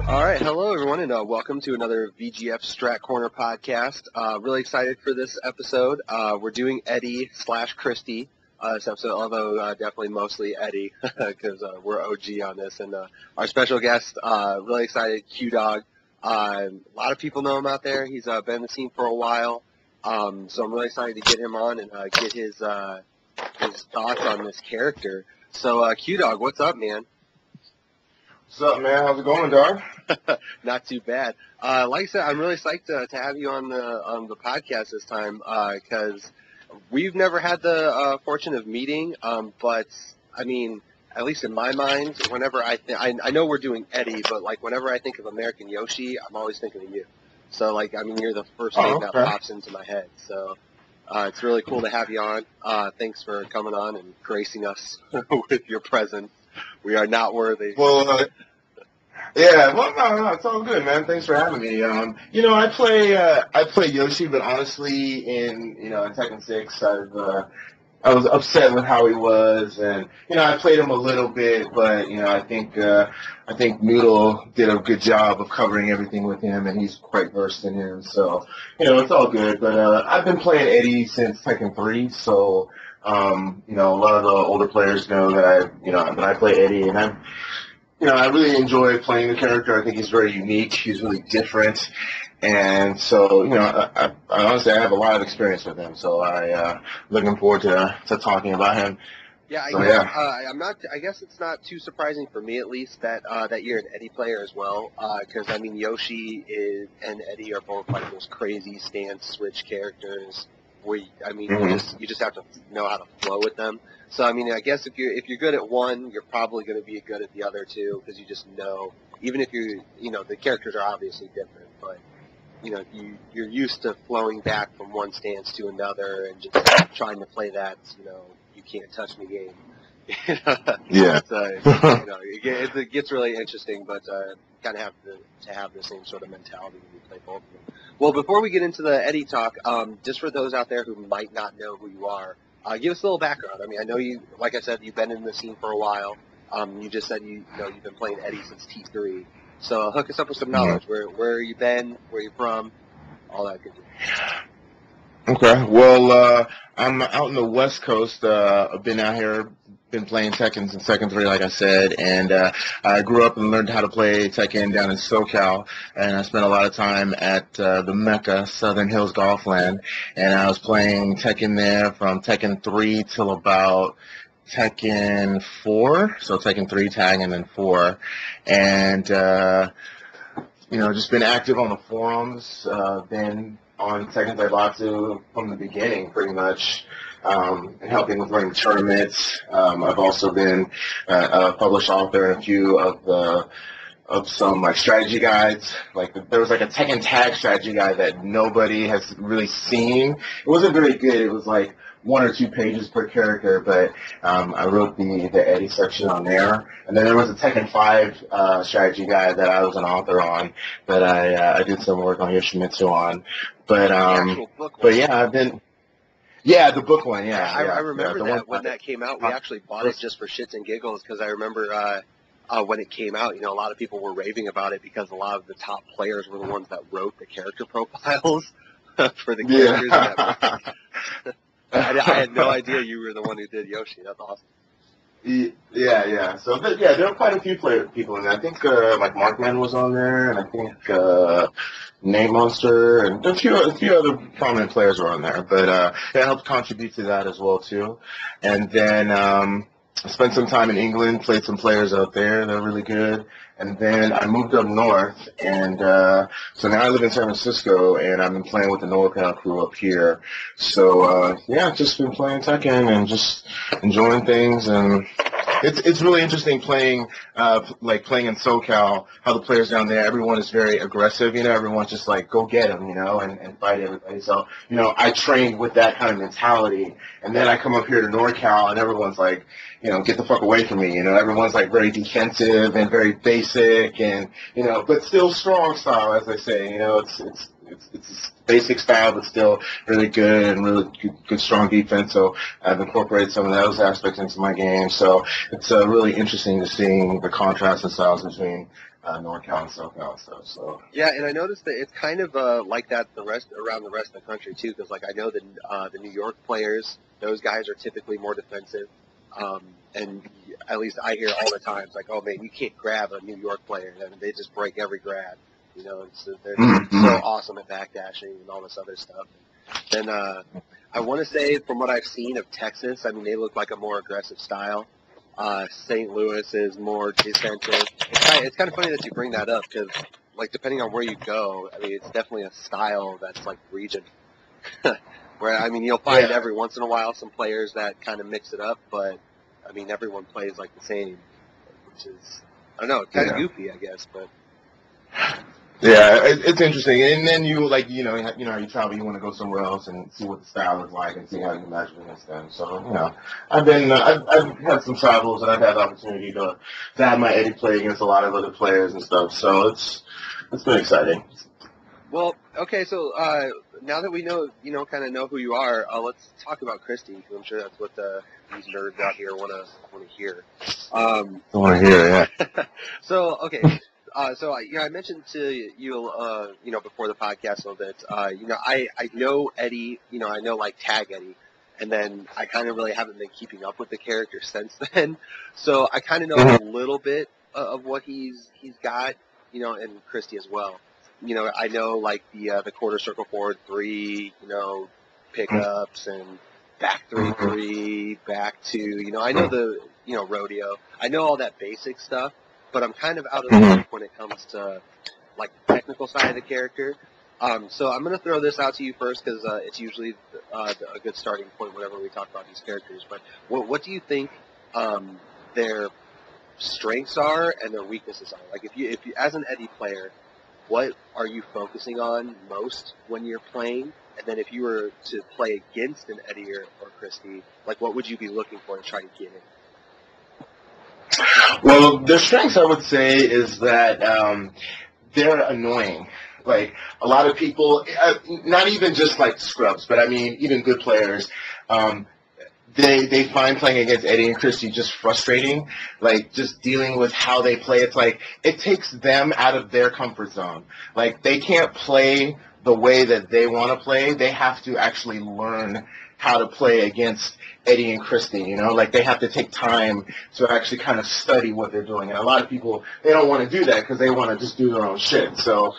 All right, hello everyone, and welcome to another VGF Strat Corner podcast. Really excited for this episode. We're doing Eddy/Christie this episode, although definitely mostly Eddy because we're OG on this. And our special guest, really excited, Q-Dog. A lot of people know him out there. He's been in the scene for a while, so I'm really excited to get him on and get his thoughts on this character. So Q-Dog, what's up, man? What's up, man? How's it going, dog? Not too bad. Like I said, I'm really psyched to have you on the podcast this time because we've never had the fortune of meeting. But I mean, at least in my mind, whenever I know we're doing Eddy, but like whenever I think of American Yoshi, I'm always thinking of you. So like, I mean, you're the first name that pops into my head. So it's really cool to have you on. Thanks for coming on and gracing us with your presence. We are not worthy. Well, yeah, well, no, it's all good, man. Thanks for having me. I play Yoshi, but honestly, in Tekken 6, I was upset with how he was, and I played him a little bit, but I think Noodle did a good job of covering everything with him, and he's quite versed in him, so it's all good. But I've been playing Eddy since Tekken 3, so. A lot of the older players know that I play Eddy, and I really enjoy playing the character. I think he's very unique. He's really different, and so I honestly have a lot of experience with him. So I looking forward to talking about him. Yeah, I guess it's not too surprising for me, at least, that you're an Eddy player as well. Because I mean, Yoshi and Eddy are both like those crazy stance switch characters. You just have to know how to flow with them. So I mean, I guess if you're good at one, you're probably going to be good at the other two because you just know. Even if the characters are obviously different, but you're used to flowing back from one stance to another and just trying to play that you can't touch me game. Yeah. It gets really interesting, but kind of have to have the same sort of mentality when you play both of them. Well, before we get into the Eddy talk, just for those out there who might not know who you are, give us a little background. I mean, I know you, like I said, you've been in the scene for a while. You just said you've been playing Eddy since T3. So hook us up with some knowledge. Where you been? Where you from? All that good stuff. Okay. Well, I'm out in the West Coast. I've been out here. Been playing Tekken since Tekken 3, like I said, and I grew up and learned how to play Tekken down in SoCal, and I spent a lot of time at the Mecca, Southern Hills Golfland, and I was playing Tekken there from Tekken 3 till about Tekken 4, so Tekken 3 tag and then 4, and just been active on the forums, been on Tekken Zaibatsu from the beginning, pretty much. And helping with running tournaments. I've also been a published author in a few of some like strategy guides. Like there was like a Tekken Tag strategy guide that nobody has really seen. It wasn't very good. It was like 1 or 2 pages per character, but I wrote the Eddy section on there. And then there was a Tekken 5 strategy guide that I was an author on that I did some work on Yoshimitsu on. But yeah, I've been. Yeah, the book one, yeah. I remember that when that came out. We actually bought it just for shits and giggles because I remember when it came out, a lot of people were raving about it because a lot of the top players were the ones that wrote the character profiles for the characters. Yeah. I had no idea you were the one who did Yoshi. That's awesome. Yeah. So, there were quite a few people in there. I think, like, Markman was on there, and I think, Name Monster, and a few other prominent players were on there. But, it helped contribute to that as well, too. And then, I spent some time in England, played some players out there. They're really good. And then I moved up north, and so now I live in San Francisco, and I've been playing with the NorCal crew up here. So, just been playing Tekken and just enjoying things, and it's really interesting playing playing in SoCal, how the players down there, everyone is very aggressive, everyone's just like, go get them, and fight everybody. So, I trained with that kind of mentality, and then I come up here to NorCal, and everyone's like, get the fuck away from me, everyone's like very defensive and very basic and, but still strong style, as they say, it's basic style, but still really good and really good strong defense. So I've incorporated some of those aspects into my game. So it's really interesting to seeing the contrast in styles between NorCal and SoCal and stuff. So yeah, and I noticed that it's kind of like that around the rest of the country too, because like I know that the New York players, those guys are typically more defensive, and at least I hear all the time, it's like, oh man, you can't grab a New York player, and they just break every grab. You know, they're so awesome at backdashing and all this other stuff. Then I want to say, from what I've seen of Texas, I mean, they look like a more aggressive style. St. Louis is more defensive. It's kind of funny that you bring that up because, like, depending on where you go, I mean, it's definitely a style that's like region. Where, I mean, you'll find every once in a while some players that kind of mix it up, but, I mean, everyone plays like the same, which is, I don't know, kind of goofy, I guess, but. Yeah, it's interesting. And then you, like, you know, you travel, you want to go somewhere else and see what the style is like and see how you match it against them. So, you know, I've had some travels and I've had the opportunity to have my Eddy play against a lot of other players and stuff. So it's been exciting. Well, okay, so now that we kind of know who you are, let's talk about Christie, because I'm sure that's what these nerds out here want to hear. I want to hear, yeah. So, okay. So I mentioned to you, before the podcast a little bit, I know Eddy, I know like Tag Eddy, and then I kind of really haven't been keeping up with the character since then. So I kind of know a little bit of what he's got, and Christie as well. I know like the quarter circle forward 3, pickups and back 3-3, back 2, I know the, rodeo. I know all that basic stuff. But I'm kind of out of the loop when it comes to, like, the technical side of the character. So I'm going to throw this out to you first because it's usually a good starting point whenever we talk about these characters. But what do you think their strengths are and their weaknesses are? Like, if you as an Eddy player, what are you focusing on most when you're playing? And then if you were to play against an Eddy or Christie, like, what would you be looking for to try to get in? Well, their strengths, I would say, is that they're annoying. Like, a lot of people, not even just like scrubs, but I mean, even good players, they find playing against Eddy and Christie just frustrating. Like, just dealing with how they play. It's like, it takes them out of their comfort zone. Like, they can't play the way that they want to play. They have to actually learn how to play against Eddy and Christie, like they have to take time to actually kind of study what they're doing. And a lot of people, they don't want to do that because they want to just do their own shit. So,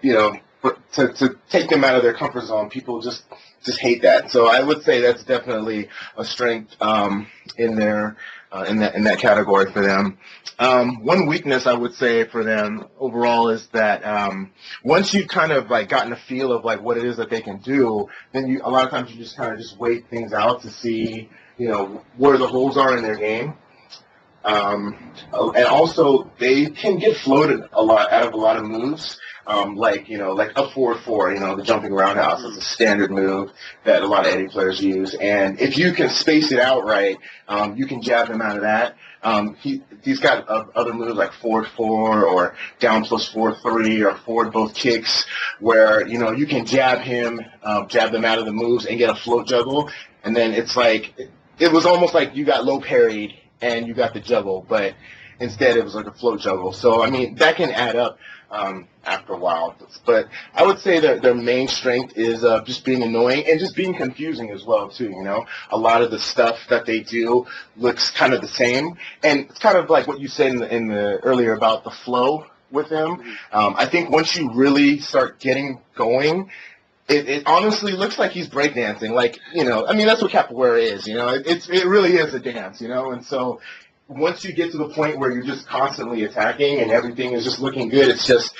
to take them out of their comfort zone, people just hate that. So I would say that's definitely a strength in that category for them. One weakness I would say for them overall is that once you've kind of like gotten a feel of like what it is that they can do, then a lot of times you just kind of just wait things out to see where the holes are in their game. And also they can get floated a lot out of a lot of moves. Like a forward 4, the jumping roundhouse is a standard move that a lot of Eddy players use. And if you can space it out right, you can jab him out of that. He's got other moves like forward 4 or down plus forward 3 or forward both kicks where, you can jab them out of the moves and get a float juggle. And then it's like, it was almost like you got low parried and you got the juggle, but instead it was like a float juggle. So, I mean, that can add up after a while. But I would say that their main strength is just being annoying and just being confusing as well, too, A lot of the stuff that they do looks kind of the same. And it's kind of like what you said in the earlier about the flow with him. I think once you really start getting going, it honestly looks like he's breakdancing. Like, I mean, that's what capoeira is, It really is a dance, And so once you get to the point where you're just constantly attacking and everything is just looking good, it's just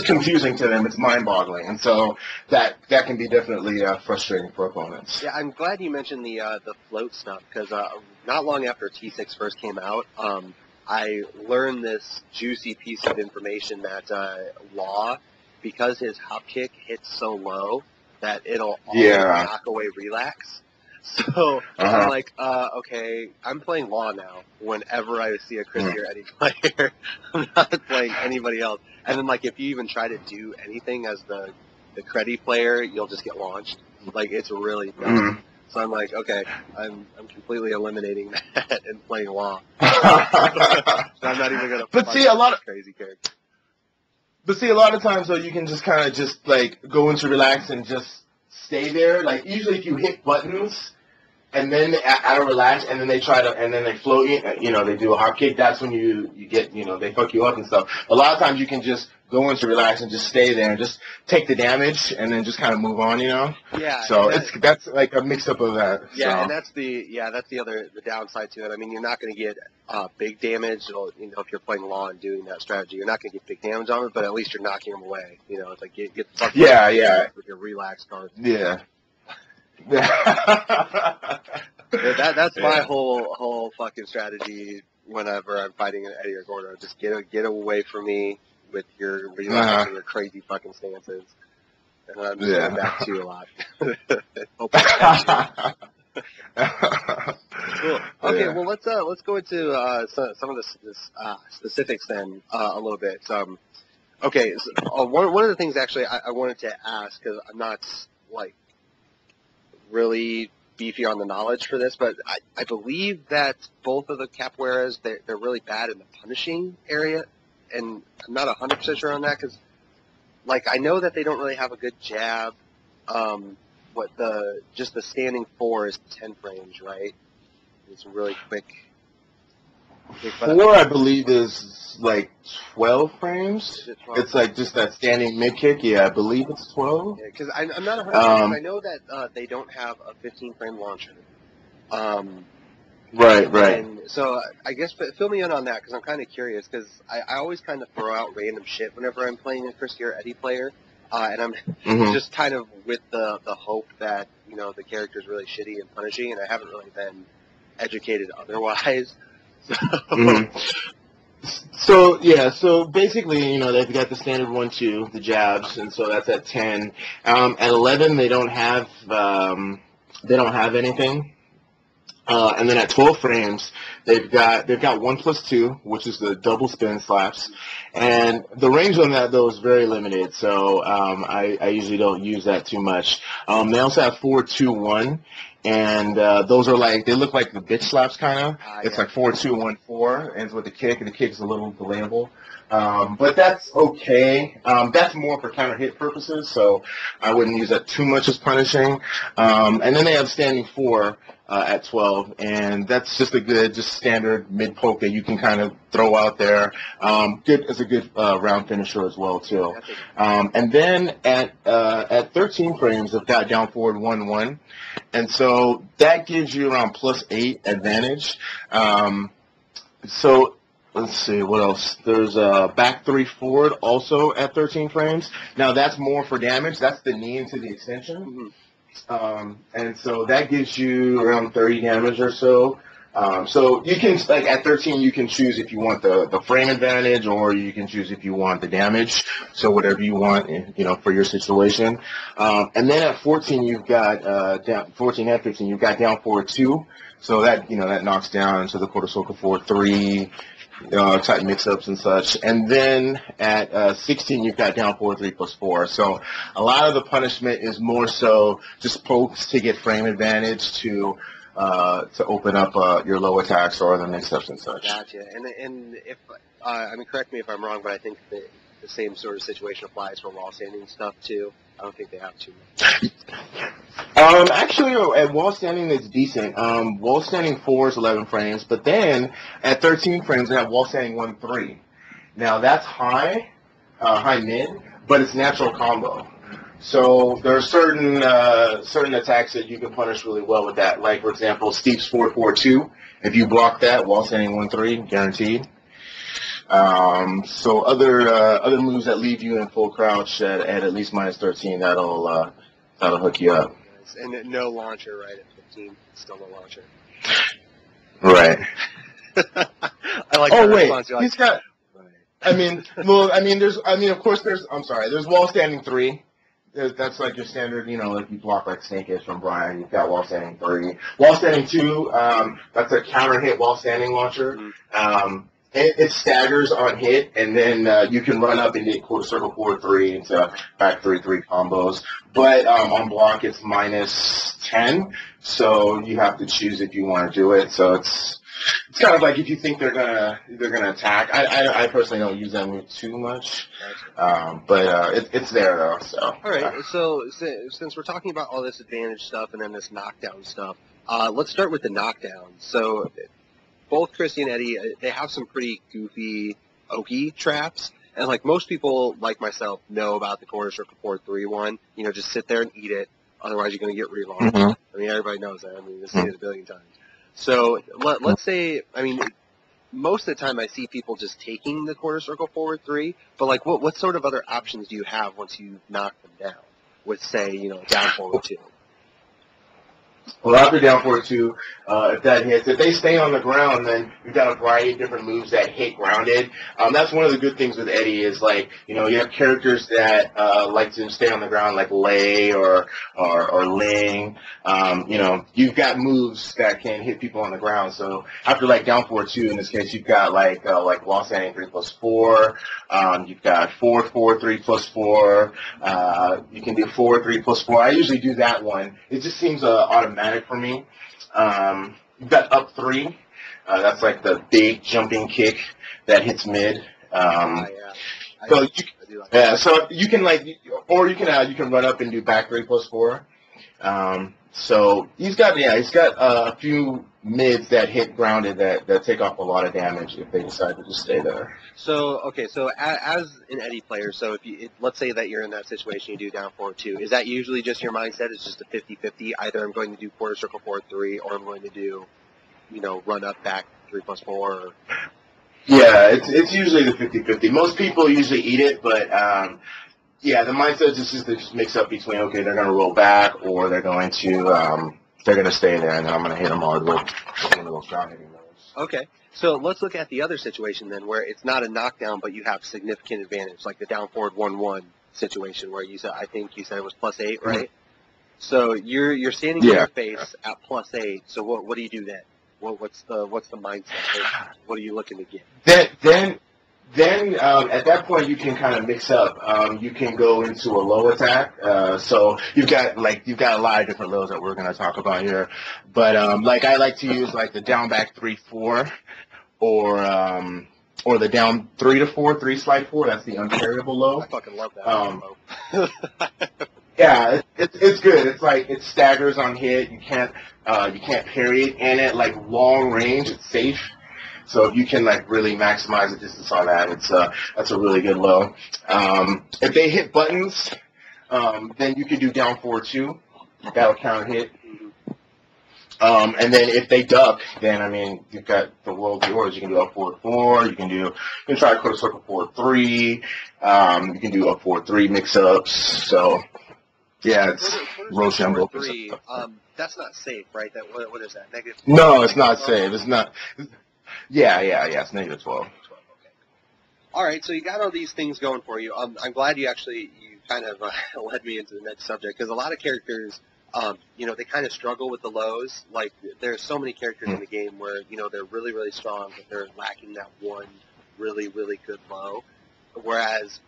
confusing to them. It's mind-boggling, and so that can be definitely frustrating for opponents. Yeah, I'm glad you mentioned the float stuff because not long after T6 first came out, I learned this juicy piece of information that Law, because his hop kick hits so low that it'll always knock away relax. So I'm like, okay, I'm playing Law now whenever I see a Christie or Eddy player. I'm not playing anybody else. And then, like, if you even try to do anything as the, the Creddy player, you'll just get launched. Like, it's really dumb. Mm. So I'm like, okay, I'm completely eliminating that and playing Law. So I'm not even gonna. But see, a lot of crazy character. But see, a lot of times though, you can just kind of just like go into relax and just stay there. Like usually, if you hit buttons and then out of relax, and then they try to, and then they float you, you know, they do a hop kick. That's when you get, you know, they fuck you up and stuff. A lot of times you can just go into relax and just stay there and just take the damage and then just kind of move on, you know. Yeah. So that's like a mix up of that. Yeah, so. and that's the downside to it. I mean, you're not going to get big damage. You know, if you're playing Law and doing that strategy, you're not going to get big damage on it, but at least you're knocking them away. You know, it's like get the fuck yeah with your relax card. Yeah. That's my whole fucking strategy whenever I'm fighting an Eddy or Gordo. Just get away from me with your relax and your crazy fucking stances. And I'm just going back to you a lot. Cool. Okay, well let's go into some of the specifics then a little bit. Okay, so, one of the things actually I wanted to ask, because I'm not like really beefy on the knowledge for this, but I believe that both of the capoeiras, they're really bad in the punishing area, and I'm not 100% sure on that, because like I know that they don't really have a good jab. Just the standing 4 is 10 frames, right? It's really quick. 4, I believe, is like 12 frames. Is it 12? It's like just that standing mid kick. Yeah, I believe it's 12. Yeah, because I'm not 100%. I know that they don't have a 15 frame launcher. Right. And so I guess fill me in on that, because I'm kind of curious, because I always kind of throw out random shit whenever I'm playing a Christie or Eddy player, and I'm just kind of with the hope that, you know, the character's really shitty and punishing, and I haven't really been educated otherwise. So basically, you know, they've got the standard 1-2, the jabs, and so that's at 10. At 11, they don't have anything. And then at 12 frames, they've got 1+2, which is the double spin slaps, and the range on that though is very limited. So I usually don't use that too much. They also have 4-2-1, and those are like, they look like the bitch slaps kind of. It's like 4-2-1-4 ends with the kick, and the kick is a little delayable. But that's okay. That's more for counter hit purposes, so I wouldn't use that too much as punishing. And then they have standing 4 at 12, and that's just a good, just standard mid poke that you can kind of throw out there. Good as a good round finisher as well too. And then at 13 frames, they've got down forward 1-1, and so that gives you around +8 advantage. So let's see, what else? There's back 3 forward also at 13 frames. Now that's more for damage. That's the knee into the extension. And so that gives you around 30 damage or so. So you can, like at 13, you can choose if you want the frame advantage, or you can choose if you want the damage. So whatever you want, you know, for your situation. And then at 14, you've got 14 at 15, you've got down forward 2. So that, you know, that knocks down to the quarter circle forward 3. Type mix-ups and such. And then at 16, you've got down forward 3+4. So a lot of the punishment is more so just pokes to get frame advantage to open up your low attacks or the mix-ups and such. Gotcha. And if I mean, correct me if I'm wrong, but I think the same sort of situation applies for wall standing stuff too. I don't think they have too much. Actually, at wall standing, it's decent. Wall standing 4 is 11 frames, but then at 13 frames, they have wall standing 1-3. Now that's high mid, but it's natural combo. So there are certain attacks that you can punish really well with that. Like for example, Steep's 4-4-2. If you block that, wall standing 1-3, guaranteed. So other moves that leave you in full crouch at least -13, that'll hook you up. And no launcher, right? At 15, still no launcher. Right. I like. Oh wait, response. he's got. I mean, of course, there's wall standing 3. That's like your standard, you know, like you block like Snake is from Brian. You've got wall standing 3. Wall standing 2, that's a counter hit wall standing launcher. it staggers on hit, and then you can run up and get quarter circle 4-3 into back 3-3 combos. But on block, it's -10, so you have to choose if you want to do it. So it's kind of like if you think they're gonna attack. I personally don't use that move too much, but it's there though. So all right. So since we're talking about all this advantage stuff and then this knockdown stuff, let's start with the knockdown. So both Christie and Eddy, they have some pretty goofy Oki traps. And like most people, like myself, know about the quarter circle 4-3 one. You know, just sit there and eat it. Otherwise, you're going to get relaunched. Mm-hmm. I mean, everybody knows that. I mean, we've seen it a billion times. So let's say, I mean, most of the time I see people just taking the quarter circle 4-3. But like, what sort of other options do you have once you knock them down? With say, you know, down forward 2. Well, after down 4-2, if that hits, if they stay on the ground, then you've got a variety of different moves that hit grounded. That's one of the good things with Eddy is, like, you know, you have characters that like to stay on the ground, like Lei or Ling. You know, you've got moves that can hit people on the ground. So after like down 4-2, in this case, you've got like wall standing 3+4. You've got 4-4, 3+4. You can do 4-3 +4. I usually do that one. It just seems automatic for me. You've got up 3. That's like the big jumping kick that hits mid. So you can like, or you can run up and do back 3+4. So he's got a few mids that hit grounded that take off a lot of damage if they decide to just stay there. So okay, so as an Eddy player, so let's say that you're in that situation, you do down 4-2, is that usually just your mindset? It's just a 50-50. Either I'm going to do quarter circle 4-3, or I'm going to do, you know, run up back 3+4. Or... Yeah, it's usually the 50-50. Most people usually eat it, but yeah, the mindset is just to mix up between, okay, they're going to roll back, or they're going to stay there, and then I'm going to hit them hard with one of those ground hitting moves. Okay, so let's look at the other situation then, where it's not a knockdown, but you have significant advantage, like the down forward 1-1 situation, where I think you said it was +8, right? Mm-hmm. So you're standing in your face at +8. So what do you do then? What's the mindset? What are you looking to get? Then at that point you can kind of mix up. You can go into a low attack. So you've got a lot of different lows that we're going to talk about here. But like I like to use like the down back 3-4 or the down 3-4, 3 slide 4. That's the unparryable low. I fucking love that low. Yeah, it's good. It's like it staggers on hit. You can't parry it, and at like long range, it's safe. So if you can like really maximize the distance on that, that's a really good low. If they hit buttons, then you can do down 4-2. That'll counter hit. And then if they duck, then I mean you've got the world yours. You can do up 4-4. You can try quarter circle 4-3. You can do up 4-3 mix-ups. So yeah, it's Rochambeau. That's not safe, right? What is that? -12? No, it's not safe. It's not. Yeah. It's -12. Okay. All right, so you got all these things going for you. I'm glad you kind of led me into the next subject, because a lot of characters, you know, they kind of struggle with the lows. Like, there's so many characters in the game where, you know, they're really, really strong, but they're lacking that one really, really good low. Whereas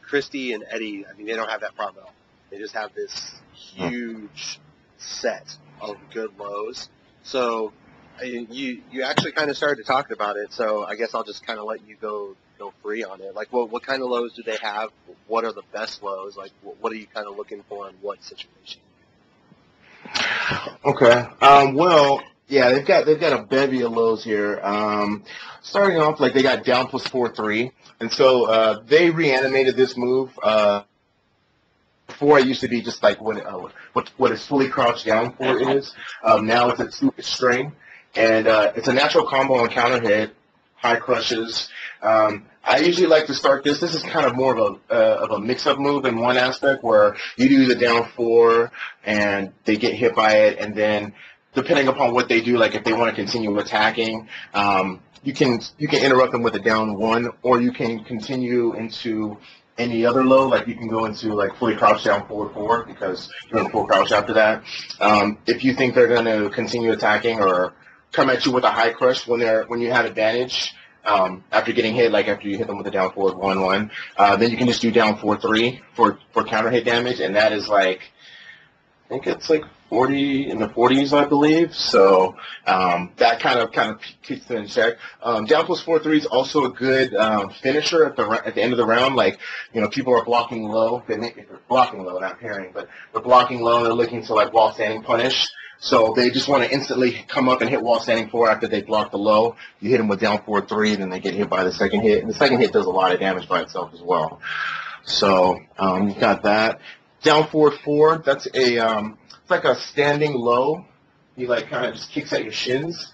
Christie and Eddy, I mean, they don't have that problem at all. They just have this huge set of good lows. So you actually kind of started talking about it, so I guess I'll just kind of let you go free on it. Like, what kind of lows do they have? What are the best lows? Like, what are you kind of looking for in what situation? Okay. Well, yeah, they've got a bevy of lows here. Starting off, like, they got down +4-3, and so they reanimated this move. Before it used to be just like what it's fully crouched down for is. Now it's a 2 string, and it's a natural combo on counter hit, high crushes. I usually like to start this. This is kind of more of a mix-up move in one aspect, where you do the down 4 and they get hit by it, and then depending upon what they do, like if they want to continue attacking, you can interrupt them with a down 1, or you can continue into any other low, like you can go into like fully crouch down 4-4, because you're in full crouch after that. If you think they're going to continue attacking or come at you with a high crush when you have advantage, after getting hit, like after you hit them with a down forward 1-1. Then you can just do down 4-3 for counter hit damage, and that is like, I think it's like 40 in the 40s, I believe. So that kind of keeps them in check. Down plus 4-3 is also a good finisher at the end of the round. Like, you know, people are blocking low. If they're blocking low, not parrying, but they're blocking low and they're looking to like wall standing punish. So they just want to instantly come up and hit wall standing 4 after they block the low. You hit them with down 4-3, then they get hit by the second hit. And the second hit does a lot of damage by itself as well. So you got that. Down forward 4, that's a it's like a standing low. He like kind of just kicks at your shins.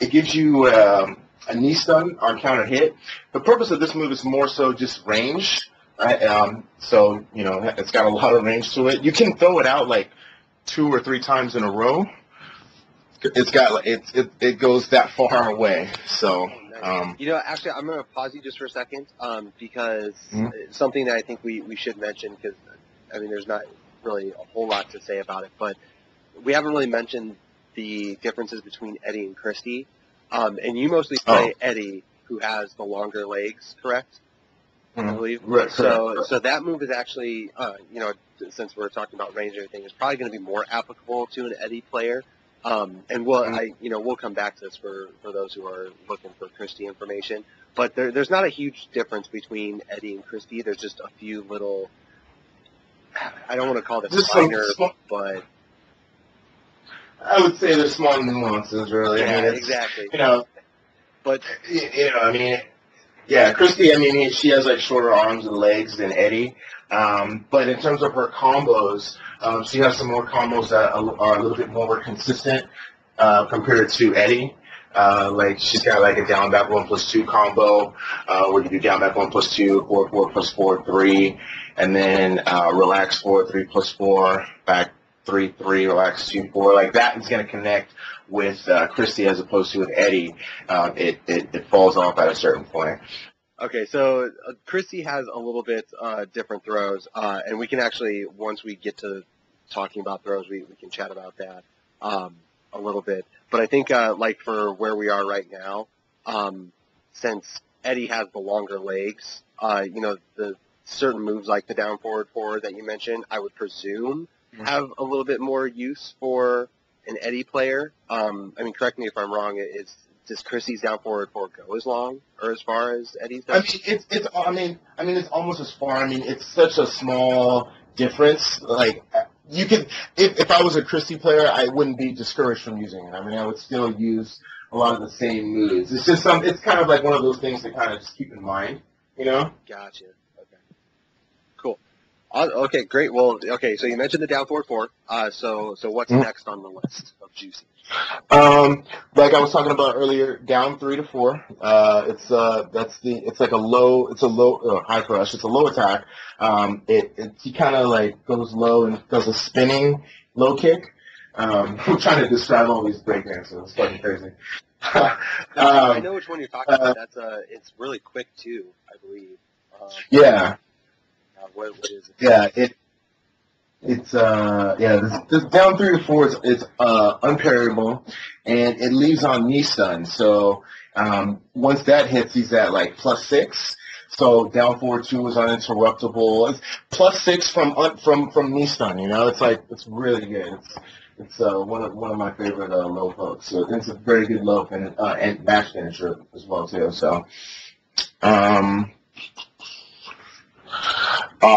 It gives you a knee stun on counter hit. The purpose of this move is more so just range. Right? So you know it's got a lot of range to it. You can throw it out like 2 or 3 times in a row. It's got it goes that far away. So. You know, actually, I'm going to pause you just for a second because something that I think we should mention, because, I mean, there's not really a whole lot to say about it, but we haven't really mentioned the differences between Eddy and Christie. And you mostly play Eddy, who has the longer legs, correct? I believe. Right, so that move is actually, you know, since we're talking about range and everything, is probably going to be more applicable to an Eddy player. And we'll come back to this for those who are looking for Christie information. But there's not a huge difference between Eddy and Christie. There's just a few little, I don't want to call it minor, but I would say there's small nuances, really. Yeah, I mean, exactly. You know, but you know, I mean, yeah, Christie. I mean, she has like shorter arms and legs than Eddy. But in terms of her combos, she has some more combos that are a little bit more consistent compared to Eddy. Like she's got like a down back 1+2 combo where you do down back 1+2, 4 plus 4 3, and then relax 4 3+4, back 3 3, relax 2 4. Like that is going to connect with Christie as opposed to with Eddy. It falls off at a certain point. Okay, so Christie has a little bit different throws, and we can actually, once we get to talking about throws, we can chat about that a little bit. But I think, like, for where we are right now, since Eddy has the longer legs, you know, the certain moves like the down forward 4 that you mentioned, I would presume have a little bit more use for an Eddy player. I mean, correct me if I'm wrong, does Christie's down forward 4 go as long or as far as Eddy's does? I mean, it's almost as far. I mean, it's such a small difference. Like, you could, if I was a Christie player, I wouldn't be discouraged from using it. I mean, I would still use a lot of the same moves. It's just it's kind of like one of those things to kind of just keep in mind, you know? Gotcha. Okay. Cool. Okay, great. Well, okay, so you mentioned the down forward 4. So what's next on the list of juicy? Like I was talking about earlier, down 3 to 4. It's like a low high crush. It's a low attack. He kind of like goes low and does a spinning low kick. I'm trying to describe all these breakdances. It's fucking crazy. I know which one you're talking about. It's really quick too, I believe. Yeah. What is it? Yeah. This down 3 to 4 is unparryable, and it leaves on knee stun. So once that hits, he's at like +6. So down forward 2 is uninterruptible. It's +6 from knee stun. You know, it's really good. It's one of my favorite low hooks. So it's a very good low and match finisher as well too. So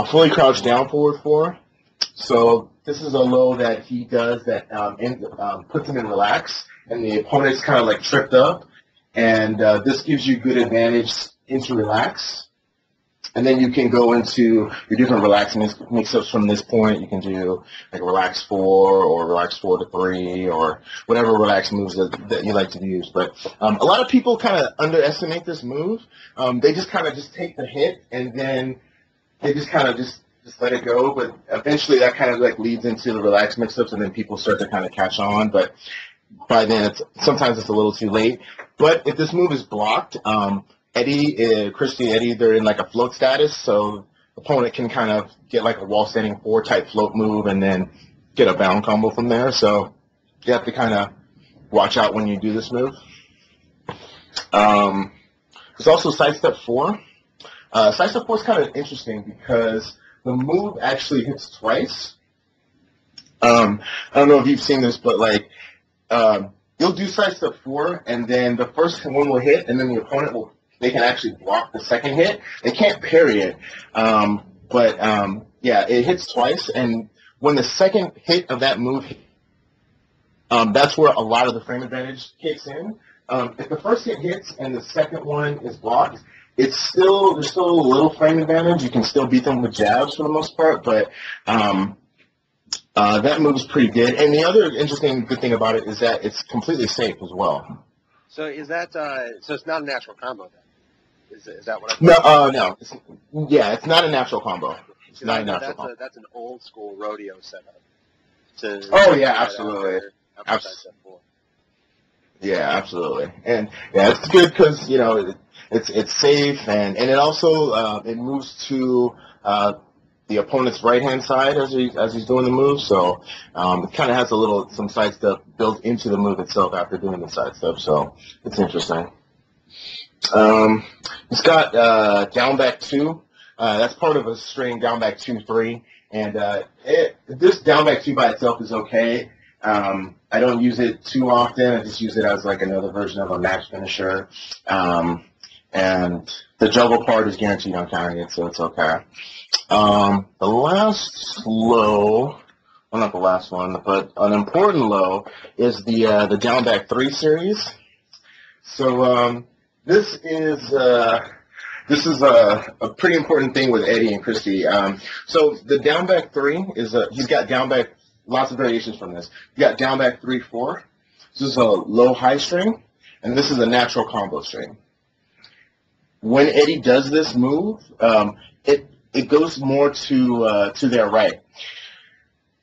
fully crouched down forward 4. So this is a low that he does that puts him in relax, and the opponent's kind of like tripped up, and this gives you good advantage into relax. And then you can go into your different relax mix-ups from this point. You can do like relax 4 or relax 4 to 3 or whatever relax moves that you like to use. But a lot of people kind of underestimate this move. They just kind of just take the hit, and then they just kind of just let it go, but eventually that kind of like leads into the relaxed mix-ups, and then people start to kind of catch on, but by then sometimes it's a little too late. But if this move is blocked, Christie and Eddy, they're in like a float status, so the opponent can kind of get like a wall standing 4 type float move and then get a bound combo from there, so you have to kind of watch out when you do this move. There's also sidestep 4. Sidestep 4 is kind of interesting because the move actually hits twice. I don't know if you've seen this, but like you'll do sidestep 4, and then the first one will hit, and then the opponent they can actually block the second hit. They can't parry it, but yeah, it hits twice, and when the second hit of that move, that's where a lot of the frame advantage kicks in. If the first hit hits and the second one is blocked, there's still a little frame advantage. You can still beat them with jabs for the most part, but that move is pretty good. And the other interesting good thing about it is that it's completely safe as well. So is that so? It's not a natural combo then? Is that what? No. It's not a natural combo. It's not a natural combo. That's an old school rodeo setup. Oh yeah, absolutely. Yeah, absolutely. And yeah, it's good because it's safe and it also it moves to the opponent's right-hand side as he's doing the move, so it kind of has some side stuff built into the move itself after doing the side stuff, so it's interesting. It's got down back 2. That's part of a string down back 2-3, and this down back 2 by itself is okay. I don't use it too often. I just use it as like another version of a match finisher. And the juggle part is guaranteed on counting it, so it's okay. The last low, well, not the last one, but an important low is the down back 3 series. So this is a pretty important thing with Eddy and Christie. So the down back 3 is he's got down back, lots of variations from this. You got down back 3-4. This is a low high string, and this is a natural combo string. When Eddy does this move, it goes more to their right.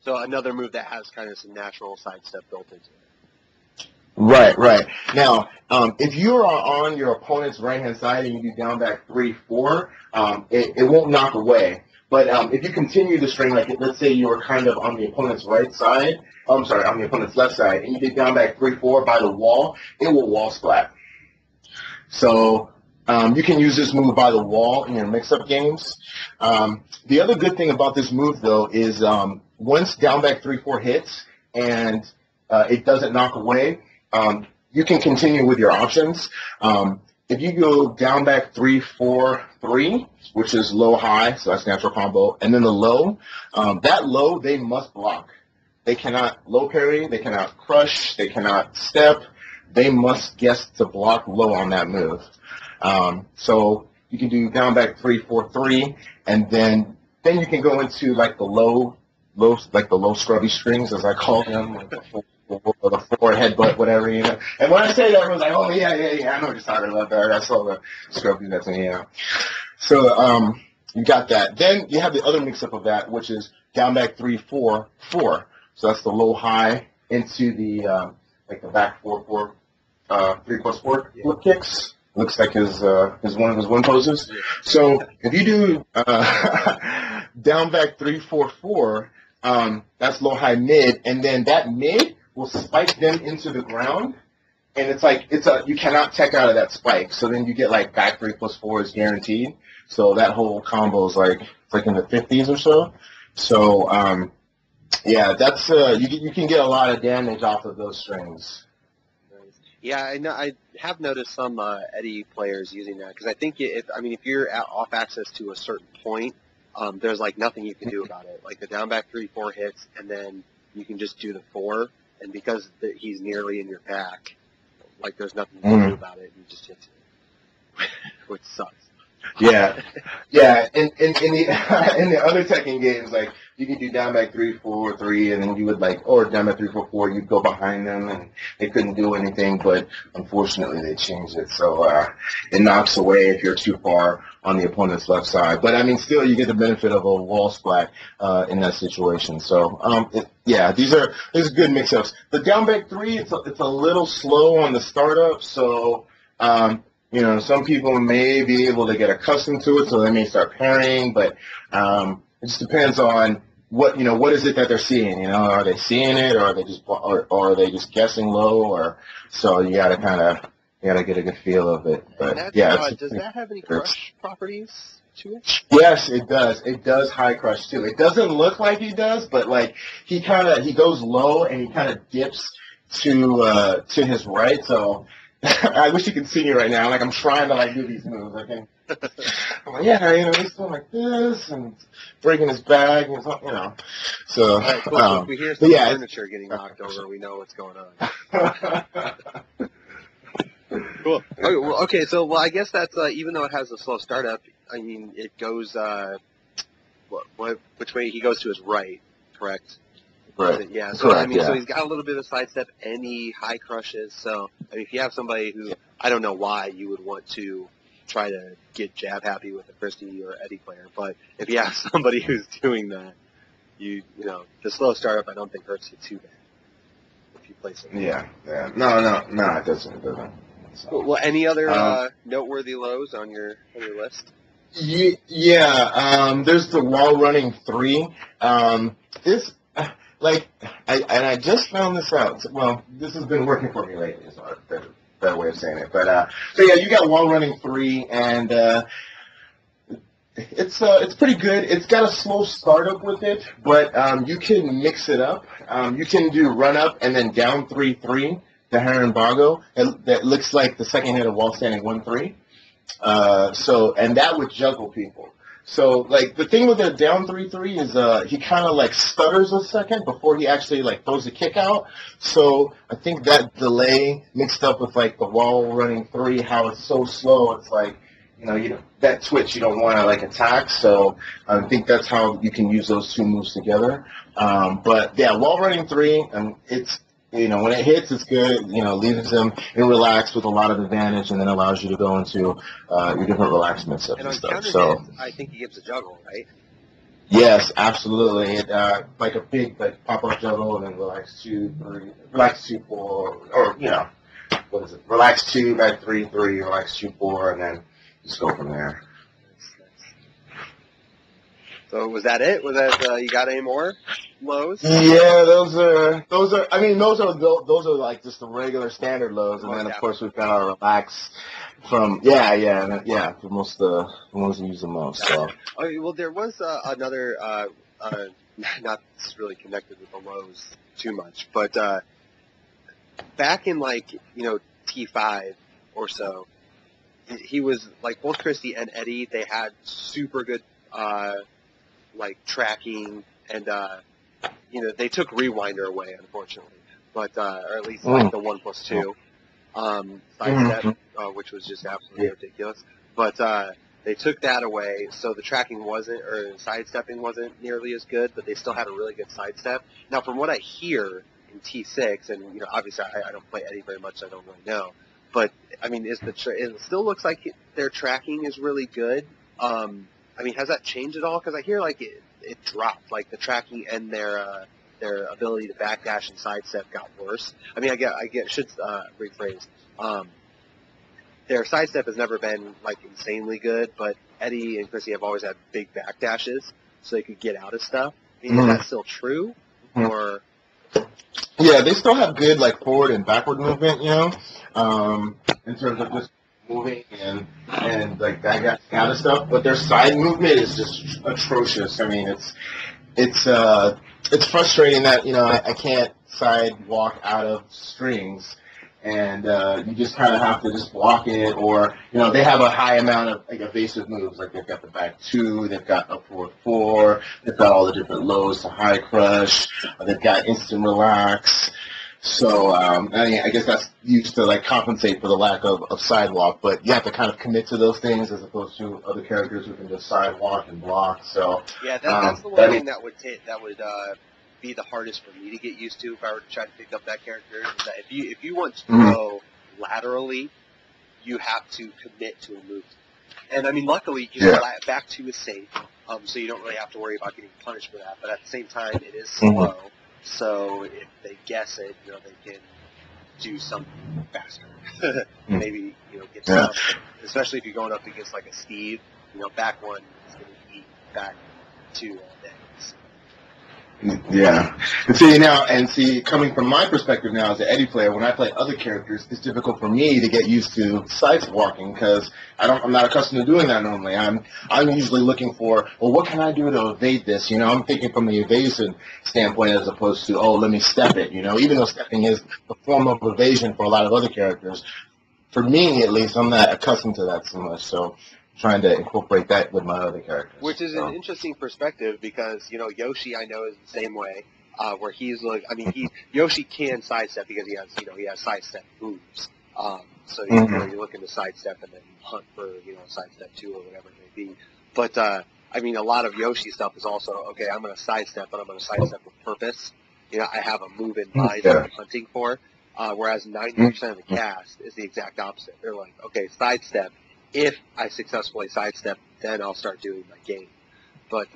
So another move that has kind of some natural sidestep built into it. Right. Now, if you are on your opponent's right-hand side and you do down back 3-4, it won't knock away. But if you continue the string, like let's say you were kind of on the opponent's right side, on the opponent's left side, and you did down back 3-4 by the wall, it will wall splat. So you can use this move by the wall in your mix-up games. The other good thing about this move, though, is once down back 3-4 hits and it doesn't knock away, you can continue with your options. If you go down back 3-4-3, which is low high, so that's natural combo, and then the low, that low they must block. They cannot low parry, they cannot crush, they cannot step. They must guess to block low on that move. So you can do down back 3-4-3, and then you can go into like the low scrubby strings, as I call them, like the 4 headbutt, whatever, And when I say that, I was like, oh yeah, I know what you're talking about there. That's all the scrubby that's in, So you got that. Then you have the other mix-up of that, which is down back 3-4-4. So that's the low high into the like the back 4-4 3+4 flip kicks. Looks like his one of his win poses. So if you do down back 3-4-4, that's low high mid, and then that mid will spike them into the ground, and it's like you cannot tech out of that spike. So then you get like back 3+4 is guaranteed. So that whole combo is like in the 50s or so. So yeah, that's you can get a lot of damage off of those strings. Yeah, I know. I have noticed some Eddy players using that because I think if you're off access to a certain point, there's like nothing you can do about it. Like the down back 3-4 hits, and then you can just do the 4, and because he's nearly in your back, like there's nothing you can do about it. You just hit it, which sucks. Yeah. In the other Tekken games, like you could do down back 3-4-3, and then you would or down back 3-4-4, you'd go behind them, and they couldn't do anything. But unfortunately, they changed it, so it knocks away if you're too far on the opponent's left side. But I mean, still, you get the benefit of a wall splat in that situation. So these are good mix-ups. The down back 3, it's a little slow on the startup, so. Some people may be able to get accustomed to it, so they may start parrying, but it just depends on what is it that they're seeing. Are they seeing it, or are they just guessing low, or so you got to kind of You gotta get a good feel of it. But And yeah, does that have any crush properties to it? yes, it does. It does high crush too. It doesn't look like he does, but like he goes low and he kind of dips to his right. So I wish you could see me right now. Like I'm trying to like do these moves. I think I'm like, yeah, he's doing like this and breaking his bag, and So, all right, cool. So if we hear some furniture getting knocked over, we know what's going on. Cool. Okay, so I guess that's even though it has a slow startup, I mean it goes which way he goes to his right, correct? Right. Yeah. So Correct, I mean, yeah. so he's got a little bit of sidestep and he high crushes. So I mean, if you have somebody who I don't know why you would want to try to get jab happy with a Christie or Eddy player, but if you have somebody who's doing that, you know the slow startup I don't think hurts you too bad if you play something. Yeah. No, it doesn't. So, Well, any other noteworthy lows on your list? Yeah, there's the wall running 3. This, I just found this out. Well, this has been working for me lately, is a better way of saying it. But, so yeah, you got wall running 3, and it's pretty good. It's got a slow startup with it, but you can mix it up. You can do run up and then down 3-3, the Harambago. That looks like the second hit of wall standing 1-3. And that would juggle people. So, like, the thing with the down 3-3 is he kind of, like, stutters a second before he actually, like, throws the kick out. So I think that delay mixed up with, like, the wall running 3, how it's so slow, it's like, that twitch you don't want to, like, attack. So I think that's how you can use those two moves together. But, yeah, wall running 3, it's, when it hits, it's good. Leaves him in relaxed with a lot of advantage, and then allows you to go into your different relaxed mix-ups and stuff. So I think he gives a juggle, right? Yes, absolutely. It like a big pop-up juggle, and then relax 2, 3, relax 2, 4, or what is it? Relax 2, back 3, 3, relax 2, 4, and then just go from there. So was that it? Was that you got any more lows? Yeah, those are. I mean, those are like just the regular standard lows, and then of course we've got our relax from for most the ones we use the most. So. Okay, well, there was another not really connected with the lows too much, but back in T5 or so, he was like both Christie and Eddy. They had super good tracking, and they took Rewinder away, unfortunately, but or at least the 1+2 sidestep, which was just absolutely ridiculous. But they took that away, so the tracking wasn't, or sidestepping wasn't nearly as good, but they still had a really good sidestep. Now, from what I hear in T6, and obviously I don't play Eddy very much, so I don't really know, but I mean, it still looks like their tracking is really good. I mean, has that changed at all? Because I hear it dropped, like the tracking and their ability to backdash and sidestep got worse. I mean, should rephrase. Their sidestep has never been insanely good, but Eddy and Christie have always had big backdashes, so they could get out of stuff. I mean, is that still true, or? Yeah, they still have good forward and backward movement, in terms of just moving and that kind of stuff. But their side movement is just atrocious. I mean, it's frustrating that I can't side walk out of strings, and you just kind of have to just block it, or they have a high amount of evasive moves. Like they've got the back 2, they've got up forward 4, they've got all the different lows to high crush, they've got instant relax. So, I guess that's used to compensate for the lack of sidewalk, but you have to kind of commit to those things as opposed to other characters who can just sidewalk and block. So yeah, that's the one thing that would be the hardest for me to get used to if I were to try to pick up that character. Is that if you want to go laterally, you have to commit to a move. And I mean, luckily, back 2 is safe, so you don't really have to worry about getting punished for that. But at the same time, it is slow. So if they guess it, they can do something faster. Maybe, get stuff. Especially if you're going up against a Steve, back 1 is going to eat back 2 all day. So. Yeah. And see, coming from my perspective now as an Eddy player, when I play other characters, it's difficult for me to get used to side walking because I'm not accustomed to doing that normally. I'm usually looking for, well, what can I do to evade this? I'm thinking from the evasion standpoint as opposed to, oh, let me step it. Even though stepping is a form of evasion for a lot of other characters, for me at least, I'm not accustomed to that so much. So trying to incorporate that with my other characters. Which is an interesting perspective because, Yoshi I know is the same way, where he's like, Yoshi can sidestep because he has sidestep moves. So you're looking to sidestep and then hunt for, sidestep 2 or whatever it may be. But, a lot of Yoshi stuff is also, okay, I'm going to sidestep, but I'm going to sidestep with purpose. I have a move in mind that I'm hunting for. Whereas 90% of the cast is the exact opposite. They're like, okay, sidestep. If I successfully sidestep, then I'll start doing my game. But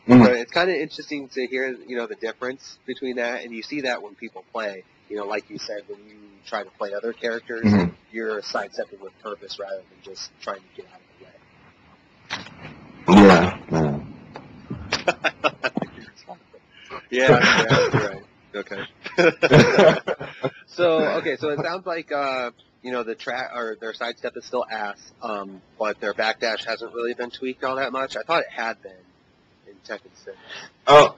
it's kind of interesting to hear, the difference between that, and you see that when people play. Like you said, when you try to play other characters, you're sidestepping with purpose rather than just trying to get out of the way. Yeah, you're right. Okay. So it sounds like the track or their sidestep is still ass, but their backdash hasn't really been tweaked all that much. I thought it had been in Tekken 6. Oh,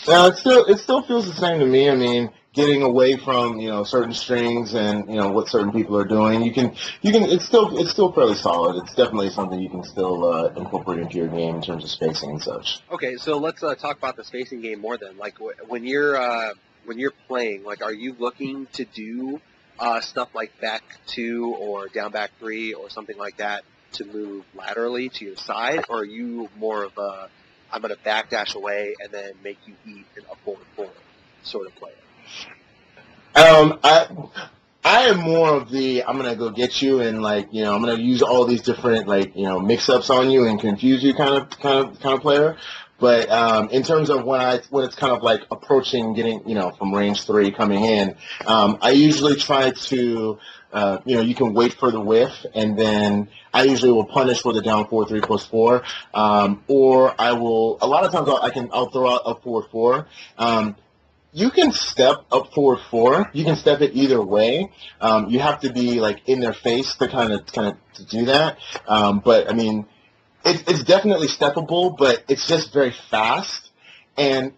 no, it still feels the same to me. Getting away from certain strings and what certain people are doing, it's still fairly solid. It's definitely something you can still incorporate into your game in terms of spacing and such. Okay, so let's talk about the spacing game more then. Like when you're playing, like, are you looking to do stuff like back 2 or down back 3 or something like that to move laterally to your side, or are you more of a I'm going to backdash away and then make you eat an up forward sort of player? I am more of the I'm gonna go get you and I'm gonna use all these different mix-ups on you and confuse you kind of player. But in terms of when it's kind of like approaching, getting from range 3 coming in, I usually try to you can wait for the whiff, and then I usually will punish with a down 4-3+4, or I will a lot of times I'll throw out up forward 4. You can step up forward 4. You can step it either way. You have to be in their face to kind of to do that. But it's definitely steppable, but it's just very fast. And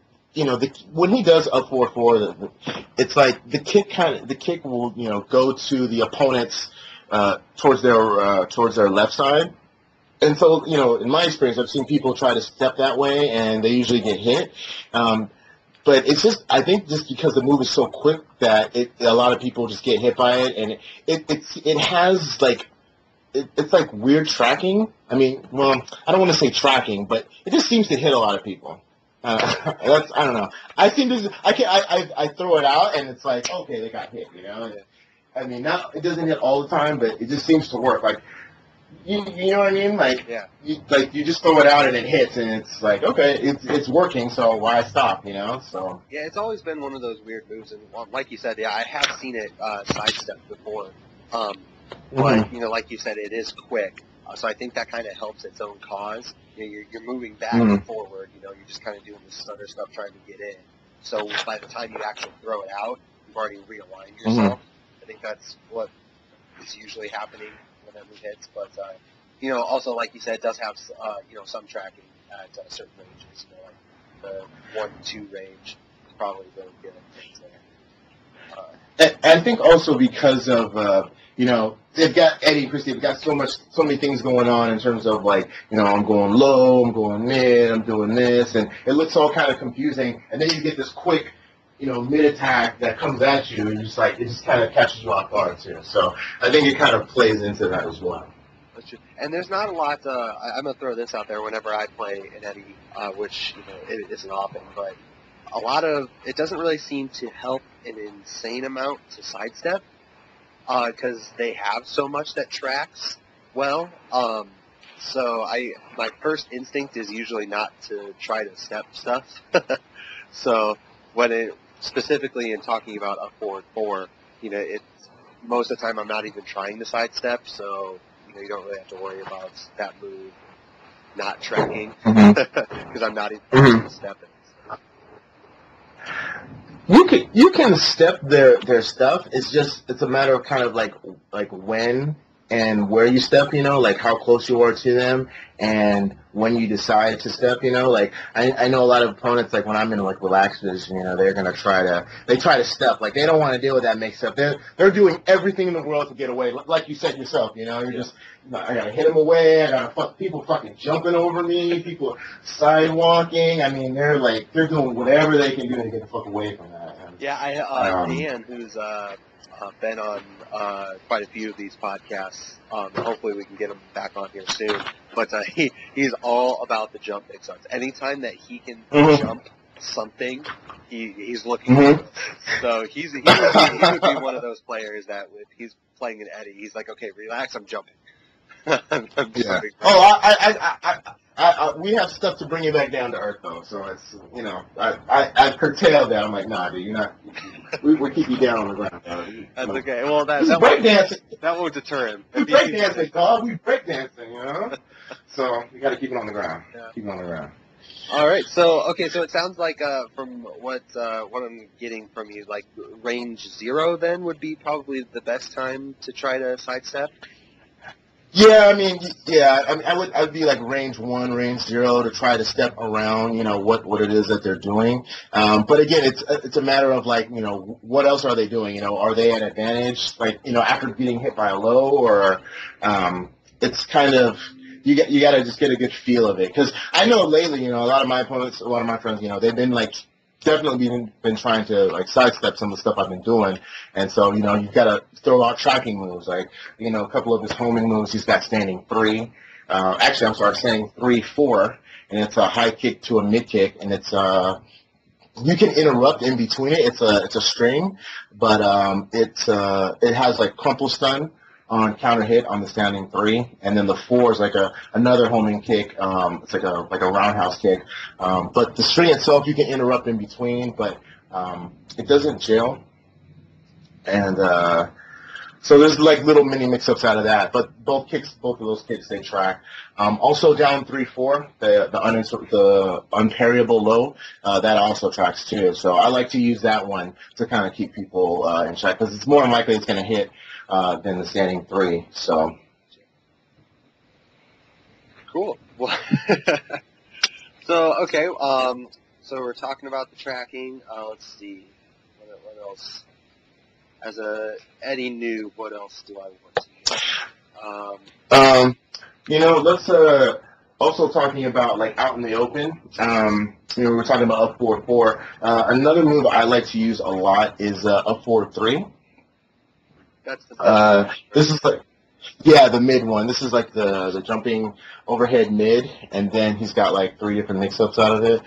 when he does up forward 4, it's like the kick will go to the opponent's towards their left side. And so in my experience, I've seen people try to step that way, and they usually get hit. But it's I think because the move is so quick that a lot of people just get hit by it, and it has it's like weird tracking. I don't want to say tracking, but it just seems to hit a lot of people. I don't know. I think I throw it out, and it's like, okay, they got hit. Not it doesn't hit all the time, but it just seems to work. You know what I mean? You just throw it out and it hits, and it's like, okay, it's working, so why stop? So yeah, it's always been one of those weird moves, and like you said, yeah, I have seen it sidestep before. But like you said, it is quick, so I think that kind of helps its own cause. You're moving back and forward. You're just kind of doing this stutter stuff trying to get in. So by the time you actually throw it out, you've already realigned yourself. I think that's what is usually happening when that move hits. But also like you said, it does have some tracking at certain ranges. The 1-2 range is probably really good things there. I think also because of they've got Eddy and Christie, they've got so many things going on in terms of I'm going low, I'm going mid, I'm doing this, and it looks all kind of confusing. And then you get this quick mid attack that comes at you, and it just kind of catches you off guard too. So I think it kind of plays into that as well. That's true. And there's not a lot. I'm gonna throw this out there whenever I play an Eddy, which it isn't often, but a lot of it doesn't really seem to help an insane amount to sidestep because they have so much that tracks well. So my first instinct is usually not to try to step stuff. So when it specifically in talking about up forward 4, it's most of the time I'm not even trying to sidestep, so you don't really have to worry about that move not tracking because I'm not even stepping. You can step their stuff. It's a matter of kind of like when and where you step, like how close you are to them and when you decide to step, like I know a lot of opponents, like when I'm in like relaxed position, they're going to try to step, like they don't want to deal with that mix up. They're doing everything in the world to get away. Like you said yourself, you're just, I got to hit them away. I got to people fucking jumping over me, people sidewalking. I mean, they're doing whatever they can do to get the fuck away from that. Yeah, Dan, who's been on quite a few of these podcasts. Hopefully we can get him back on here soon. But he's all about the jump mix-ups. Anytime that he can jump something, he's looking for it. So he would be one of those players that if he's playing an Eddy, he's like, okay, relax, I'm jumping. I'm jumping. We have stuff to bring you back down to earth, though. So it's, I curtailed that. I'm like, nah, dude, you're not. We'll keep you down on the ground. That's okay. Well, that won't deter him. We breakdancing, dog. We breakdancing, So we got to keep it on the ground. Yeah. Keep it on the ground. All right. So it sounds like from what I'm getting from you, like range 0 then would be probably the best time to try to sidestep. Yeah, I'd be like range 1, range 0 to try to step around, what it is that they're doing. But again, it's a matter of like, what else are they doing? Are they at advantage, like, after getting hit by a low, or it's kind of, you got to just get a good feel of it. Because I know lately, a lot of my opponents, a lot of my friends, they've been like, definitely been trying to like sidestep some of the stuff I've been doing, and so you've got to throw out tracking moves, like a couple of his homing moves. He's got standing 3, standing 3-4, and it's a high kick to a mid kick, and it's you can interrupt in between it. It's a string, but it has like crumple stun on counter hit on the standing 3, and then the 4 is like another homing kick. It's like a roundhouse kick. But the string itself you can interrupt in between, but it doesn't jail. And so there's like little mini mix-ups out of that. But both of those kicks they track. Also down 3-4, the unparryable low, that also tracks too. So I like to use that one to kind of keep people in check, because it's more than likely it's going to hit than the standing 3. So cool. So okay, so we're talking about the tracking. Let's see, what else? As a Eddy noob, what else do I want to do? Let's also talking about like out in the open. We're talking about up 4-4. Another move I like to use a lot is up 4-3. That's the this is like, yeah, the mid one. This is like the jumping overhead mid, and then he's got like 3 different mix-ups out of it.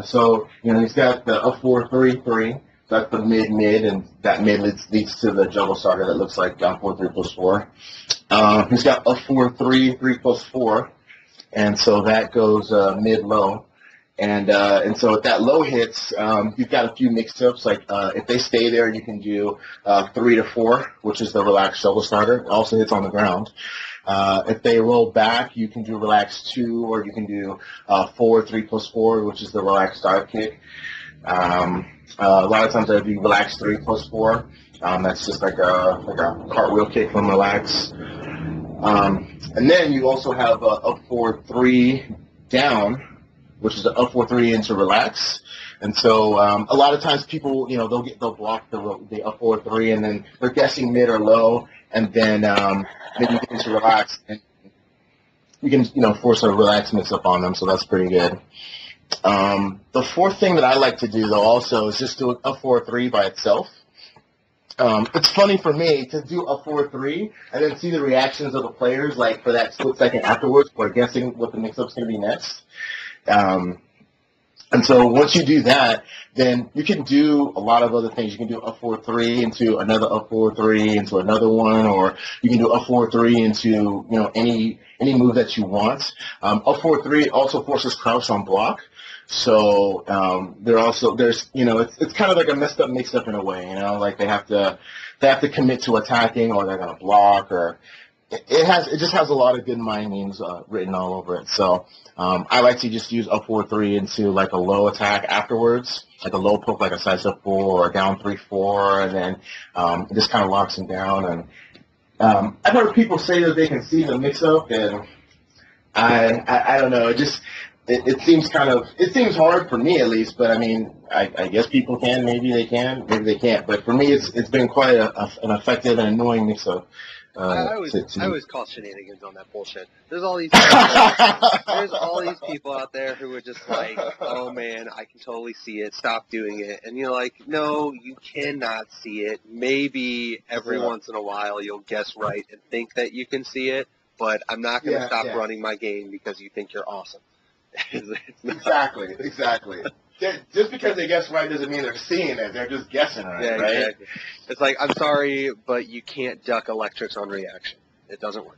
So he's got the up 4-3-3. That's the mid, and that mid leads to the jumbo starter that looks like down 4-3+4. He's got up 4-3-3+4, and so that goes mid-low. And so if that low hits, you've got a few mix-ups. Like if they stay there, you can do 3-4, which is the relaxed shovel starter. It also hits on the ground. If they roll back, you can do relaxed 2, or you can do 4-3+4, which is the relaxed dive kick. A lot of times I do relaxed 3+4. That's just like a cartwheel kick from relax. And then you also have up 4-3 down, which is the up 4-3 into relax. And so a lot of times people, they'll block the up 4-3, and then they're guessing mid or low, and then maybe you get into relax, and you can force a relax mix up on them. So that's pretty good. The fourth thing that I like to do though also is just do a 4-3 by itself. It's funny for me to do a 4-3 and then see the reactions of the players, like for that split second afterwards, or guessing what the mix-up's going to be next. And so once you do that, then you can do a lot of other things. You can do a 4-3 into another up 4-3 into another one, or you can do a 4-3 into any move that you want. Up 4-3 also forces crouch on block. So there's it's kind of like a messed up mix up in a way, like they have to commit to attacking, or they're gonna block, or it just has a lot of good mindings written all over it. So I like to just use up 4-3 into like a low attack afterwards, like a low poke, like a size up 4 or a down 3-4, and then it just kind of locks him down. And I've heard people say that they can see the mix-up, and I don't know. It seems hard for me at least. But I mean, I guess people can. Maybe they can. Maybe they can't. But for me, it's been quite an effective and annoying mix-up. I always call shenanigans on that bullshit. There's all these people out there who are just like, oh man, I can totally see it. Stop doing it. And you're like, no, you cannot see it. Maybe every once in a while you'll guess right and think that you can see it, but I'm not going to stop running my game because you think you're awesome. Exactly. Just because they guess right doesn't mean they're seeing it. They're just guessing right, right? Exactly. It's like, I'm sorry, but you can't duck electrics on reaction. It doesn't work.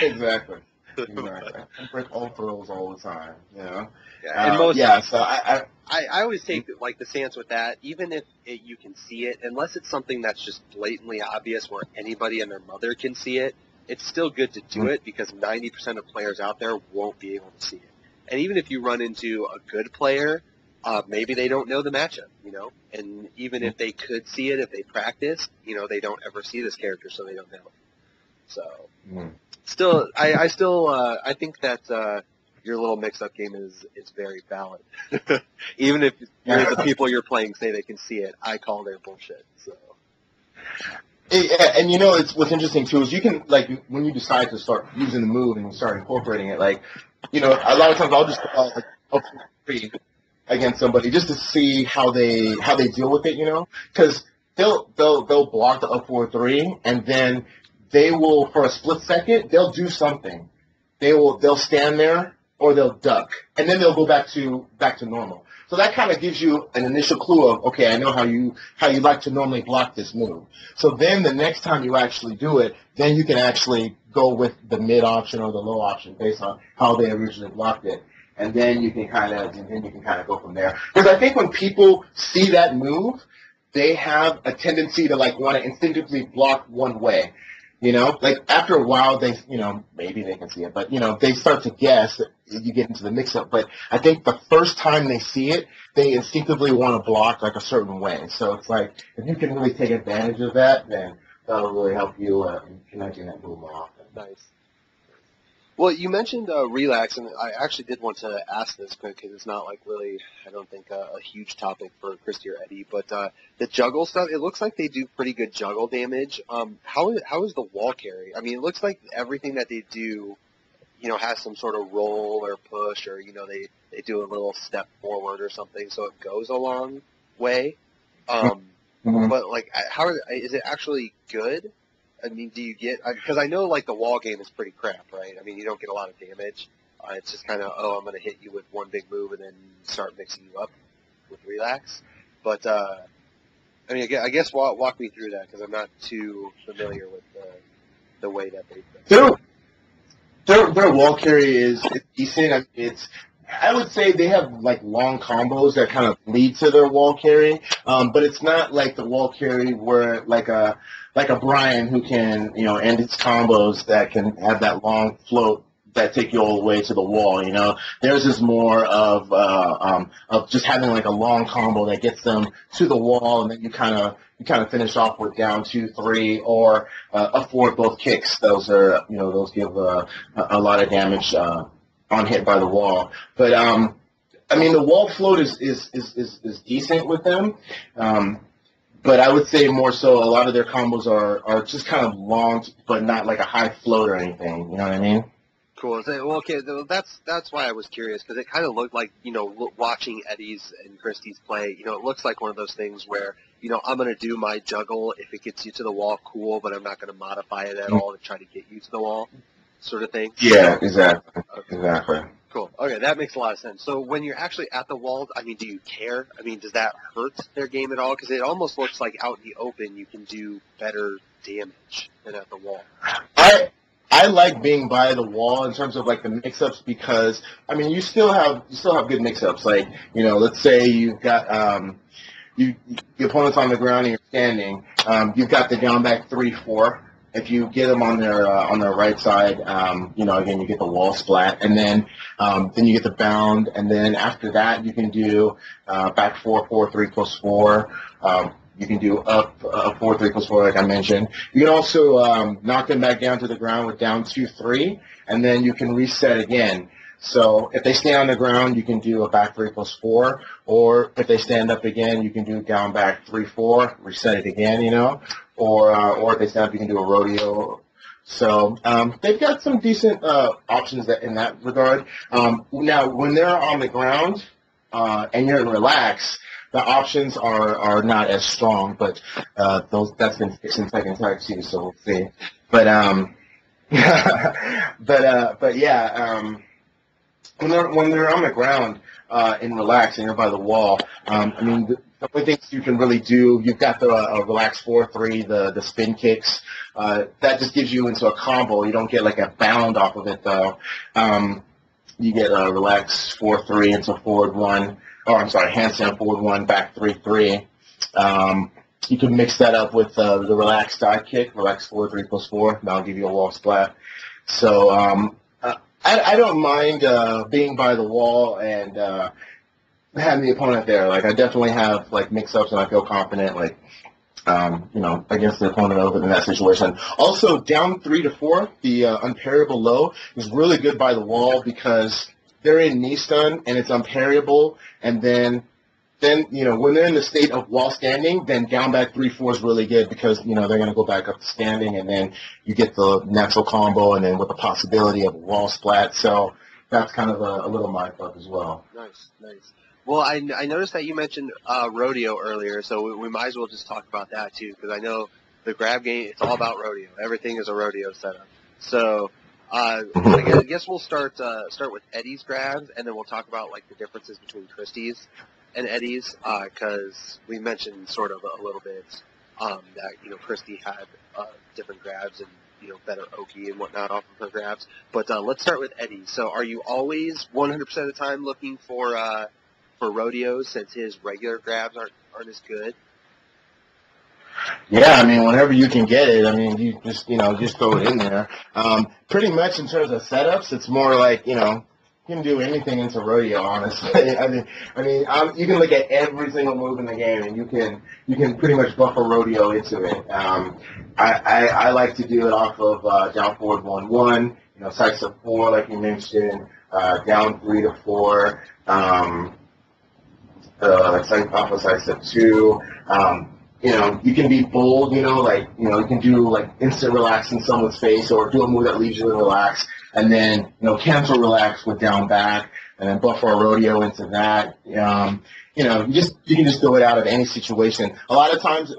Exactly. I break all throws all the time, you know? So I always take, like, the stance with that, even if you can see it, unless it's something that's just blatantly obvious where anybody and their mother can see it, it's still good to do it because 90% of players out there won't be able to see it. And even if you run into a good player, maybe they don't know the matchup, you know? And even if they could see it, if they practice, you know, they don't ever see this character, so they don't know it. So, still, I think that your little mix-up game is very valid. Even if the people you're playing say they can see it, I call their bullshit, so. And you know, what's interesting too is you can, like, when you decide to start using the move and you start incorporating it, like, you know, a lot of times I'll just like up 3 against somebody just to see how they deal with it, you know, because they'll block the up 4-3 and then they will, for a split second, they'll do something. They'll stand there or they'll duck and then they'll go back to normal. So that kind of gives you an initial clue of, okay, I know how you like to normally block this move. So then the next time you actually do it, then you can actually go with the mid option or the low option based on how they originally blocked it. And then you can kind of go from there. Because I think when people see that move, they have a tendency to like want to instinctively block one way. You know, like after a while, maybe they can see it, but, you know, they start to guess that you get into the mix-up. But I think the first time they see it, they instinctively want to block like a certain way. So it's like, if you can really take advantage of that, then that'll really help you connecting that move more often. Nice. Well, you mentioned relax, and I actually did want to ask this because it's not like really, I don't think, a huge topic for Christie or Eddy, but the juggle stuff, it looks like they do pretty good juggle damage. How is the wall carry? I mean, it looks like everything that they do, you know, has some sort of roll or push or, you know, they do a little step forward or something, so it goes a long way. But, like, is it actually good? I mean, do you get – because I know, like, the wall game is pretty crap, right? I mean, you don't get a lot of damage. It's just kind of, I'm going to hit you with one big move and then start mixing you up with relax. But, I mean, I guess walk me through that because I'm not too familiar with the way that they – Their wall carry is decent. I would say they have like long combos that kind of lead to their wall carry, but it's not like the wall carry where like a Brian who can, you know, end its combos that can have that long float that take you all the way to the wall. You know, theirs is more of just having like a long combo that gets them to the wall, and then you kind of finish off with down 2-3 or up 4 both kicks. Those give a lot of damage on hit by the wall. But I mean, the wall float is decent with them. But I would say more so a lot of their combos are just kind of long, but not like a high float or anything. You know what I mean? Cool. Well, okay, that's why I was curious, because it kind of looked like, you know, watching Eddy's and Christie's play, you know, it looks like one of those things where, you know, I'm going to do my juggle. If it gets you to the wall, cool, but I'm not going to modify it at all to try to get you to the wall, sort of thing. Yeah, exactly. Okay. Exactly. Cool. Okay, that makes a lot of sense. So when you're actually at the wall, I mean, do you care? I mean, does that hurt their game at all? Because it almost looks like out in the open you can do better damage than at the wall. I like being by the wall in terms of like the mix-ups because I mean you still have good mix-ups. Like, you know, let's say you've got your opponent's on the ground and you're standing. You've got the down back 3-4, if you get them on their right side, again, you get the wall splat, and then you get the bound, and then after that, you can do back 4-4-3 plus 4. You can do up 4-3 plus 4, like I mentioned. You can also knock them back down to the ground with down 2-3, and then you can reset again. So if they stay on the ground, you can do a back 3 plus 4, or if they stand up again, you can do down back 3-4, reset it again, or if they stand up, you can do a rodeo. So they've got some decent options in that regard. Now, when they're on the ground and you're in relax, the options are not as strong, but that's been fixed in second tag too, so we'll see. But when they're on the ground and relaxed and you're by the wall, the only things you can really do, you've got the relax 4-3, the spin kicks. That just gives you into a combo. You don't get like a bound off of it though. You get a relax 4-3 into forward 1. Handstand forward 1, back 3-3. You can mix that up with the relaxed side kick, relax 4-3 plus 4. That'll give you a wall splat. So I don't mind being by the wall and having the opponent there. Like I definitely have like mix-ups, and I feel confident against the opponent in that situation. Also, down 3-4, the unparryable low is really good by the wall because they're in knee stun and it's unparryable, and then when they're in the state of wall standing, then down back 3-4 is really good because they're going to go back up to standing, and then you get the natural combo, and then with the possibility of a wall splat. So that's kind of a little mind fuck as well. Nice. Well, I noticed that you mentioned rodeo earlier, so we might as well just talk about that too, because I know the grab game, it's all about rodeo. Everything is a rodeo setup. So I guess we'll start with Eddy's grabs, and then we'll talk about like the differences between Christie's and Eddy's, because we mentioned sort of a little bit that Christie had different grabs and better Oki and whatnot off of her grabs. But let's start with Eddy. So are you always 100% of the time looking for rodeos since his regular grabs aren't as good? Yeah, whenever you can get it, you just throw it in there. Pretty much in terms of setups, it's more like, you can do anything into rodeo, honestly. You can look at every single move in the game, and you can pretty much buffer rodeo into it. I like to do it off of down forward 1-1, sides of 4, like you mentioned, down 3-4, off of sides of 2. You can be bold, you can do like instant relax in someone's face, or do a move that leaves you to relax, and then, cancel relax with down back, and then buffer a rodeo into that. You can just throw it out of any situation. A lot of times,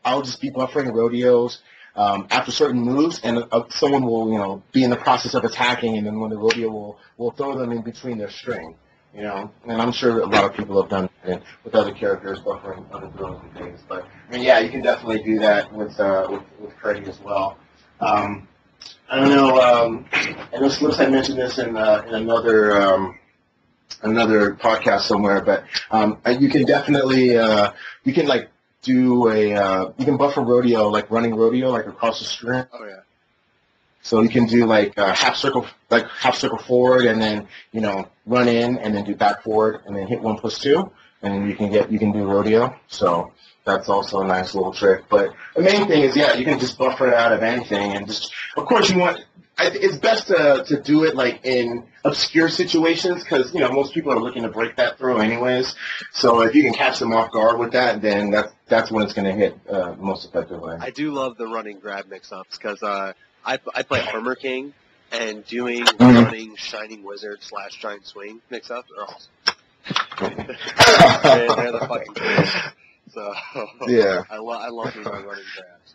I'll just be buffering rodeos after certain moves, and someone will, be in the process of attacking, and then when the rodeo will throw them in between their string. And I'm sure a lot of people have done it with other characters, buffering other throws and things. But you can definitely do that with Freddie as well. I don't know. I know Slips had mentioned this in another podcast somewhere, but you can definitely you can buffer rodeo, like running rodeo, like across the string. Oh yeah. So you can do like half circle forward, and then run in, and then do back forward, and then hit 1 plus 2, and you can do rodeo. So that's also a nice little trick. But the main thing is, you can just buffer it out of anything, and just of course it's best to do it like in obscure situations, because most people are looking to break that throw anyways. So if you can catch them off guard with that, then that's when it's going to hit most effectively. I do love the running grab mix-ups because I play Armor King, and doing running Shining Wizard / Giant Swing mix-ups are awesome. they're the fucking greatest. So yeah, I love doing my running grabs.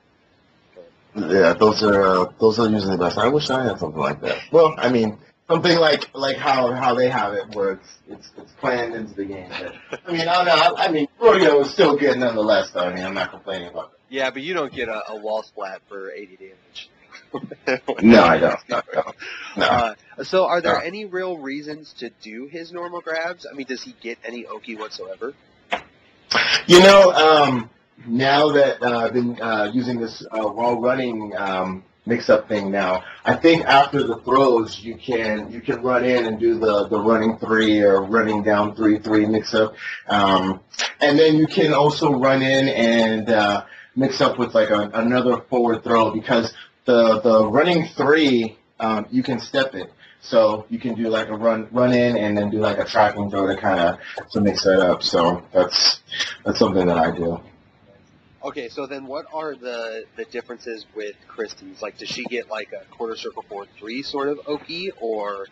Yeah, those are usually the best. I wish I had something like that. Well, something like how they have it, where it's planned into the game. But, I don't know. Rodeo is still good nonetheless, though. I'm not complaining about it. Yeah, but you don't get a wall splat for 80 damage. No, I don't. No. So are there any real reasons to do his normal grabs? Does he get any Oki whatsoever? now that I've been using this while running mix-up thing now, I think after the throws you can run in and do the running 3 or running down 3 mix-up, and then you can also run in and mix up with like another forward throw, because the running 3 you can step it. So you can do like a run in and then do like a tracking throw to mix that up. So that's something that I do. Okay, so then what are the differences with Christie's? Like, does she get like a quarter circle forward 3 sort of okie, or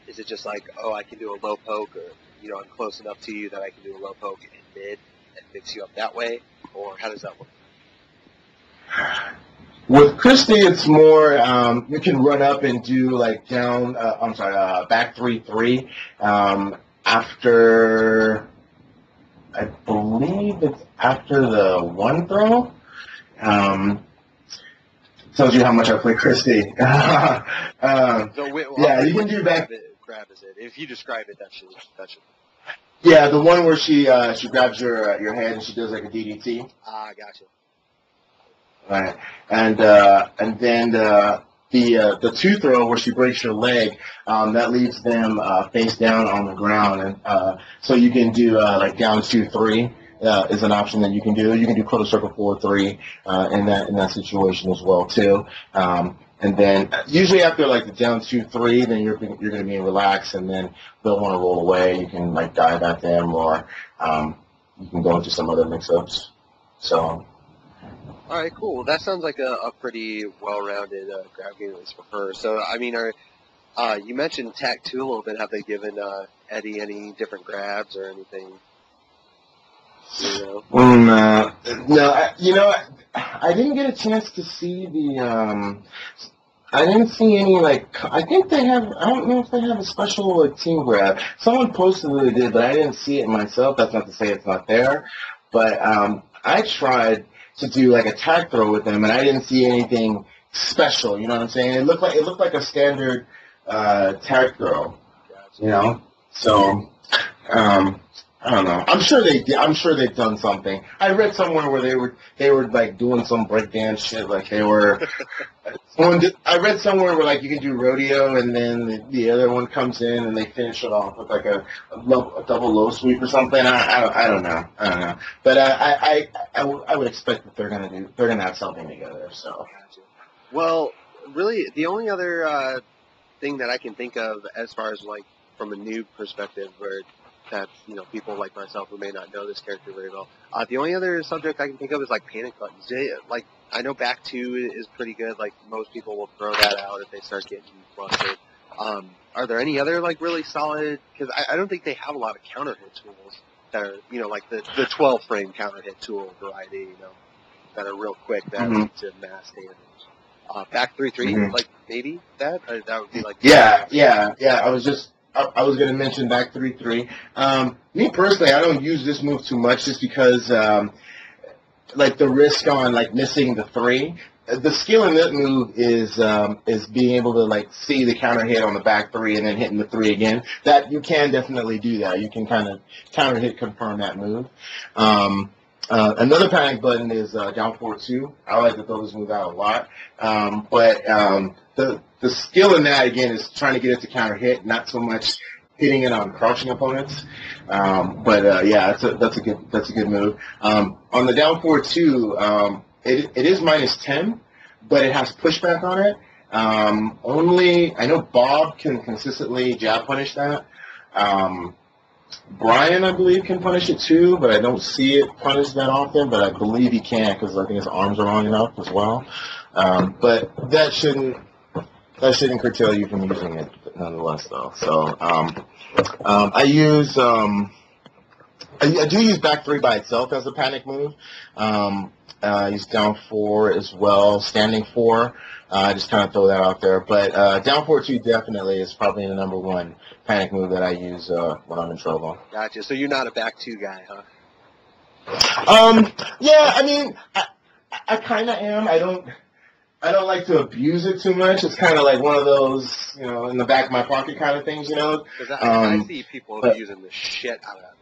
is it just like, oh, I can do a low poke, or, you know, I'm close enough to you that I can do a low poke in mid and mix you up that way, or how does that work? With Christie, it's more, you can run up and do like back 3-3, after, I believe it's after the 1 throw. Tells you how much I play Christie. Yeah, you can do back. Grab is it? If you describe it, that should. Yeah, the one where she grabs your hand and she does like a DDT. Ah, gotcha. Right, and then the 2 throw where she breaks your leg, that leaves them face down on the ground, and so you can do like down 2-3 is an option that you can do. You can do quarter circle forward 3 in that situation as well too. And then usually after like the down 2-3, then you're going to be relaxed, and then they'll want to roll away. You can like dive at them, or you can go into some other mix-ups. So. All right, cool. That sounds like a pretty well-rounded grab game, at least for her. So, I mean, you mentioned TAC2 a little bit. Have they given Eddy any different grabs or anything? You know? No. I didn't get a chance to see I didn't see any, like, I think they have, I don't know if they have a special like, team grab. Someone posted that they did, but I didn't see it myself. That's not to say it's not there. But I tried to do like a tag throw with them, and I didn't see anything special. You know what I'm saying? It looked like a standard tag throw. You know, so I don't know. I'm sure they've done something. I read somewhere where they were like doing some breakdance shit, like they were. I read somewhere where like you can do rodeo, and then the other one comes in and they finish it off with like a double low sweep or something. I don't know. But I would expect that they're gonna have something together. So. Well, really, the only other thing that I can think of as far as like from a noob perspective, where that, you know, people like myself who may not know this character very well. The only other subject I can think of is like panic buttons. Like, I know back 2 is pretty good. Like, most people will throw that out if they start getting flustered. Are there any other like really solid? Because I don't think they have a lot of counter hit tools that are, you know, like the 12 frame counter hit tool variety, you know, that are real quick that lead to mass damage. Back 3-3, like maybe that would be like. Yeah. I was going to mention back 3-3. Me personally, I don't use this move too much just because, like, the risk on, like, missing the 3. The skill in that move is being able to, like, see the counter hit on the back 3 and then hitting the 3 again. That you can definitely do that. You can kind of counter hit confirm that move. Another panic button is down 4-2. I like to throw this move out a lot. The skill in that, again, is trying to get it to counter hit, not so much hitting it on crouching opponents. Yeah, that's a good move. On the down 4-2, it is -10, but it has pushback on it. I know Bob can consistently jab punish that. Brian, I believe, can punish it too, but I don't see it punished that often. But I believe he can because I think his arms are long enough as well. But that shouldn't curtail you from using it nonetheless, though. So I do use back 3 by itself as a panic move. I use down 4 as well, standing 4. I just kind of throw that out there. But down 4-2 definitely is probably the number 1 panic move that I use when I'm in trouble. Gotcha. So you're not a back 2 guy, huh? Yeah, I mean, I kind of am. I don't like to abuse it too much. It's kind of like one of those, you know, in the back of my pocket kind of things, you know. Because I see people abusing the shit out of that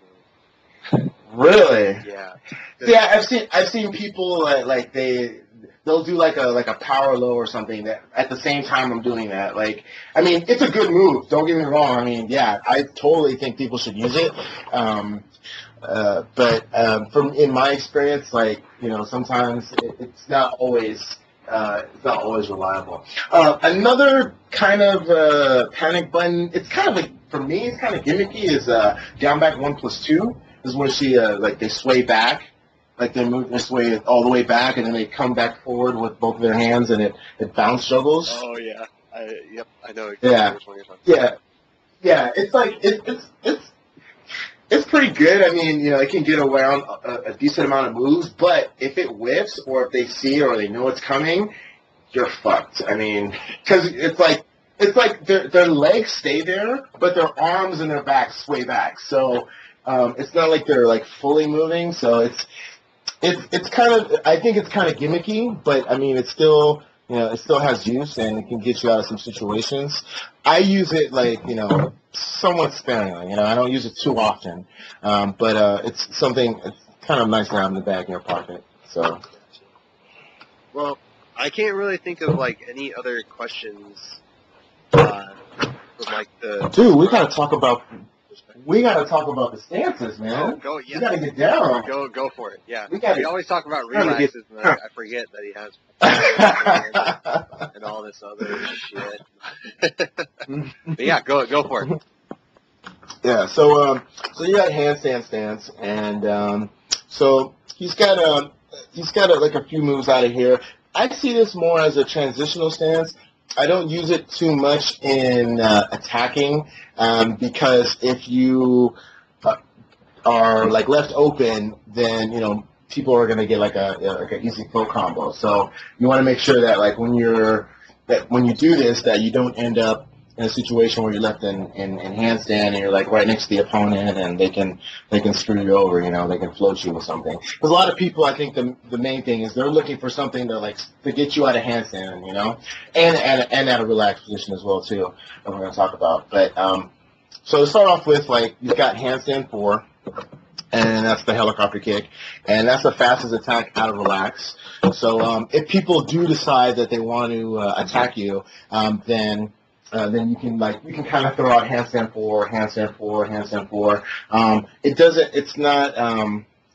move. Really? Yeah. Yeah, I've seen people like they'll do like a power low or something that at the same time I'm doing that. Like, I mean, it's a good move. Don't get me wrong. I mean, yeah, I totally think people should use it. But from in my experience, like, you know, sometimes it's not always reliable. Another kind of panic button. It's kind of like, for me, it's kind of gimmicky. Is down back 1+2 is where she like they sway back. Like they move this way all the way back, and then they come back forward with both of their hands, and it bounce juggles. Oh yeah, yep, I know exactly which one you're talking about. Yeah. It's like it's pretty good. I mean, you know, it can get around a decent amount of moves, but if it whiffs or if they see or they know it's coming, you're fucked. I mean, because it's like their legs stay there, but their arms and their back sway back. So it's not like they're like fully moving. So it's kind of, I think it's kind of gimmicky, but I mean, it's still, you know, it still has use and it can get you out of some situations. I use it like, you know, somewhat sparingly. You know, I don't use it too often, but it's something. It's kind of nice to have in the bag in your pocket. So. Well, I can't really think of like any other questions from like the. Dude, we gotta talk about the stances, man. Oh, go, yeah. We gotta get down. Go for it. Yeah. We always talk about relaxes, and I forget that he has and all this other shit. But yeah, go for it. Yeah. So you got handstand stance, and so he's got like a few moves out of here. I see this more as a transitional stance. I don't use it too much in attacking because if you are like left open, then, you know, people are gonna get like an easy flow combo. So you want to make sure that like when you do this, that you don't end up in a situation where you're left in handstand and you're like right next to the opponent and they can screw you over, you know, they can float you with something. Because a lot of people, I think the main thing is they're looking for something to get you out of handstand, you know, and at a relaxed position as well too, that we're going to talk about. But so to start off with, like, you've got handstand 4, and that's the helicopter kick, and that's the fastest attack out of relax. So if people do decide that they want to attack you, then you can kind of throw out handstand 4, handstand 4, handstand 4.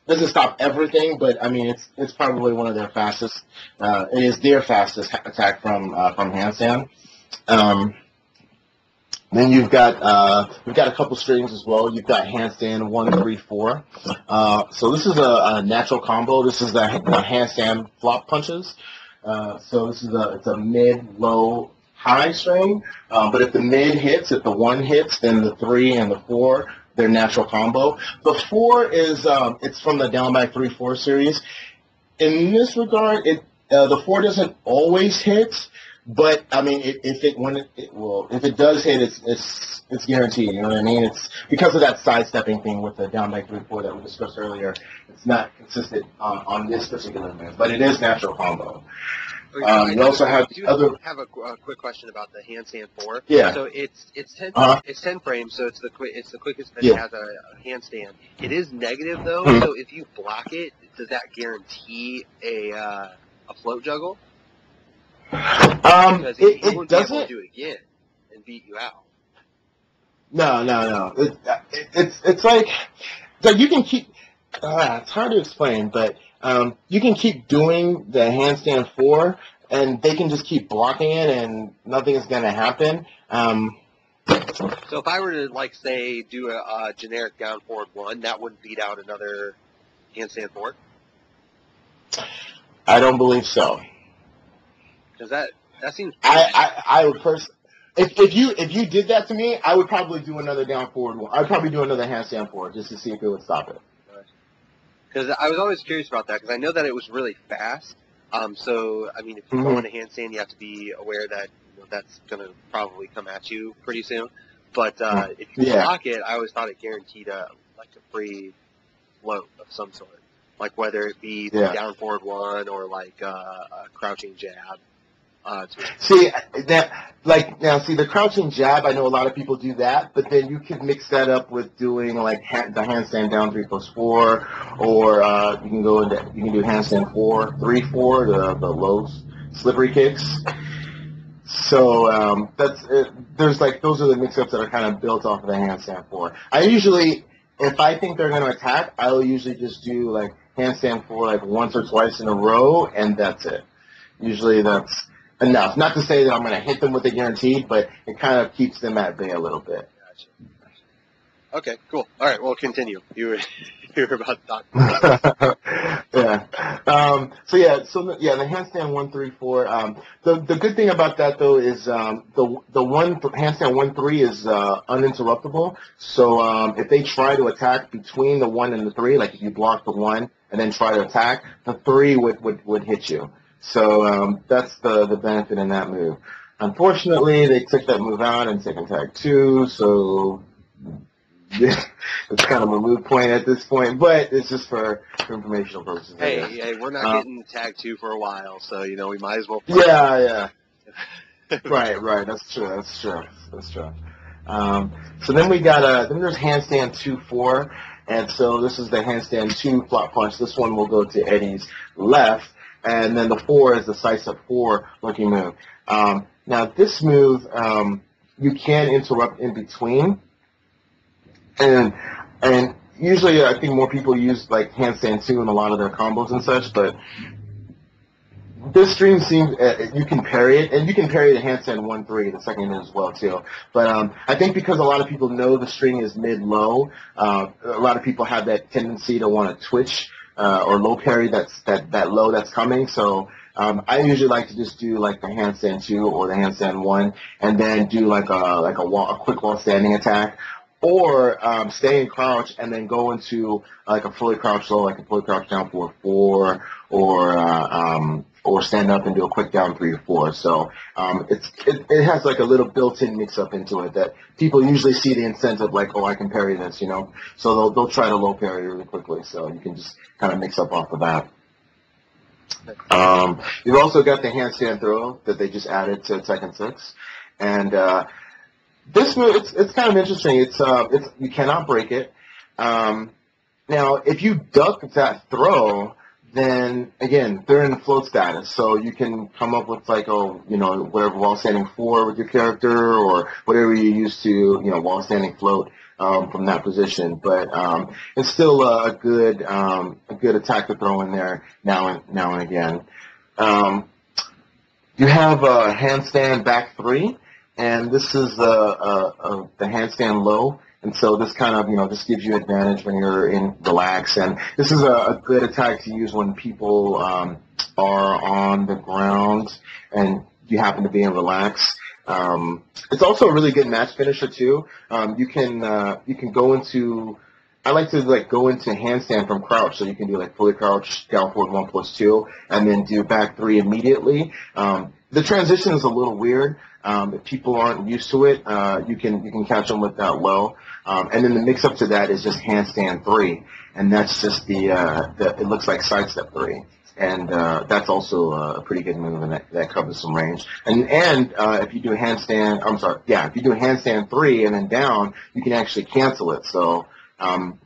Doesn't stop everything, but I mean it's probably one of their fastest. It is their fastest attack from handstand. Then you've got a couple strings as well. You've got handstand 1, 3, 4. So this is a natural combo. This is the handstand flop punches. So it's a mid, low, high string, but if the mid hits, if the 1 hits, then the 3 and the 4, they're natural combo. The 4 is it's from the down back 3/4 series. In this regard, the 4 doesn't always hit, but I mean if it does hit, it's guaranteed. You know what I mean? It's because of that sidestepping thing with the down back 3/4 that we discussed earlier. It's not consistent on this particular move, but it is natural combo. You also have have a quick question about the handstand 4. Yeah. So it's 10 frames, so it's the quickest that has a handstand. It is negative though, so if you block it, does that guarantee a float juggle? Because he wouldn't be able to do it again and beat you out. No. It's like you can keep. It's hard to explain, but you can keep doing the handstand 4, and they can just keep blocking it, and nothing is going to happen. So if I were to, like, say, do a generic down forward 1, that would beat out another handstand 4? I don't believe so. Because that seems. I would personally. If you did that to me, I would probably do another down forward 1. I'd probably do another handstand 4 just to see if it would stop it. Because I was always curious about that, because I know that it was really fast. So, I mean, if you go into handstand, you have to be aware that that's going to probably come at you pretty soon. But if you block it, I always thought it guaranteed a free float of some sort. Like whether it be the down forward 1 or like a crouching jab. See that, like now, see the crouching jab. I know a lot of people do that, but then you can mix that up with doing like the handstand down 3+4, or you can go into you can do handstand 4-3-4, the low slippery kicks. So that's it. There's like those are the mix-ups that are kind of built off of the handstand 4. I usually, if I think they're going to attack, I'll usually just do like handstand 4 like once or twice in a row, and that's it. Usually that's enough. Not to say that I'm going to hit them with a guaranteed, but it kind of keeps them at bay a little bit. Gotcha. Okay, cool. All right, well, continue. You were about to talk. Yeah. So the handstand 1-3-4. The good thing about that though is the one handstand 1-3 is uninterruptible. So if they try to attack between the 1 and the 3, like if you block the 1 and then try to attack, the 3 would hit you. So that's the benefit in that move. Unfortunately, they took that move out and second tag 2, so it's kind of a moot point at this point, but it's just for informational purposes. Hey, we're not getting tag 2 for a while, so we might as well play. Yeah. Right. That's true. So then we got then there's handstand 2-4, and so this is the handstand 2 flop punch. This one will go to Eddy's left. And then the 4 is the side-step 4 looking move. Now this move, you can interrupt in between, and usually I think more people use like handstand 2 in a lot of their combos and such. But this stream seems you can parry it, and you can parry the handstand 1-3 the second as well too. But I think because a lot of people know the string is mid-low, a lot of people have that tendency to want to twitch. Or low parry that low that's coming. So I usually like to just do like the handstand 2 or the handstand 1, and then do like a quick wall standing attack, or stay in crouch and then go into like a fully crouch low, like a fully crouch down 4-4, or stand up and do a quick down 3-4. So it has like a little built-in mix-up into it that people usually see the incentive like, oh, I can parry this, So they'll try to low parry really quickly. So you can just kind of mix up off of that. You've also got the handstand throw that they just added to Tekken 6, and this move it's kind of interesting. It's you cannot break it. Now, if you duck that throw, then again, they're in the float status, so you can come up with like, whatever wall standing 4 with your character, or whatever you use to, wall standing float from that position. But it's still a good attack to throw in there now and again. You have a handstand back 3, and this is the handstand low. And so this kind of, just gives you advantage when you're in relax. And this is a good attack to use when people are on the ground and you happen to be in relax. It's also a really good match finisher too. You can go into, I like to go into handstand from crouch, so you can do like fully crouch, down forward 1+2, and then do back 3 immediately. The transition is a little weird. If people aren't used to it, you can catch them with that low. And then the mix-up to that is just handstand 3, and that's just it looks like sidestep 3. And that's also a pretty good move, and that covers some range. And if you do a handstand, if you do a handstand 3 and then down, you can actually cancel it. So, the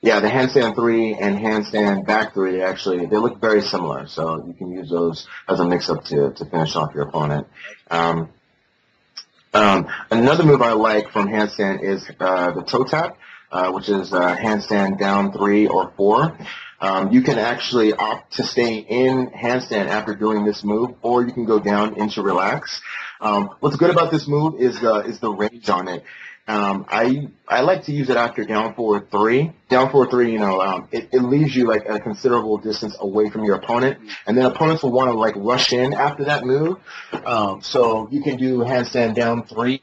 handstand 3 and handstand back 3, they look very similar. So you can use those as a mix-up to finish off your opponent. Another move I like from handstand is the toe tap, which is handstand down 3 or 4. You can actually opt to stay in handstand after doing this move, or you can go down into relax. What's good about this move is the range on it. I like to use it after down forward 3. Down forward 3, it leaves you like a considerable distance away from your opponent, and then opponents will want to rush in after that move. So you can do handstand down 3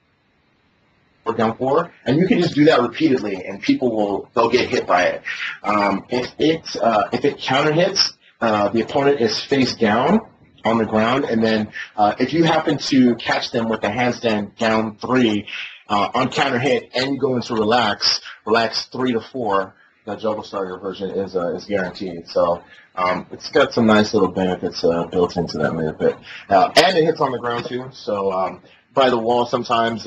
or down 4, and you can just do that repeatedly, and they'll get hit by it. If it counter hits, the opponent is face down on the ground, and then if you happen to catch them with the handstand down 3 on counter hit, and you go into relax 3 to 4, that juggle starter version is guaranteed. So it's got some nice little benefits built into that move, and it hits on the ground too. So by the wall, sometimes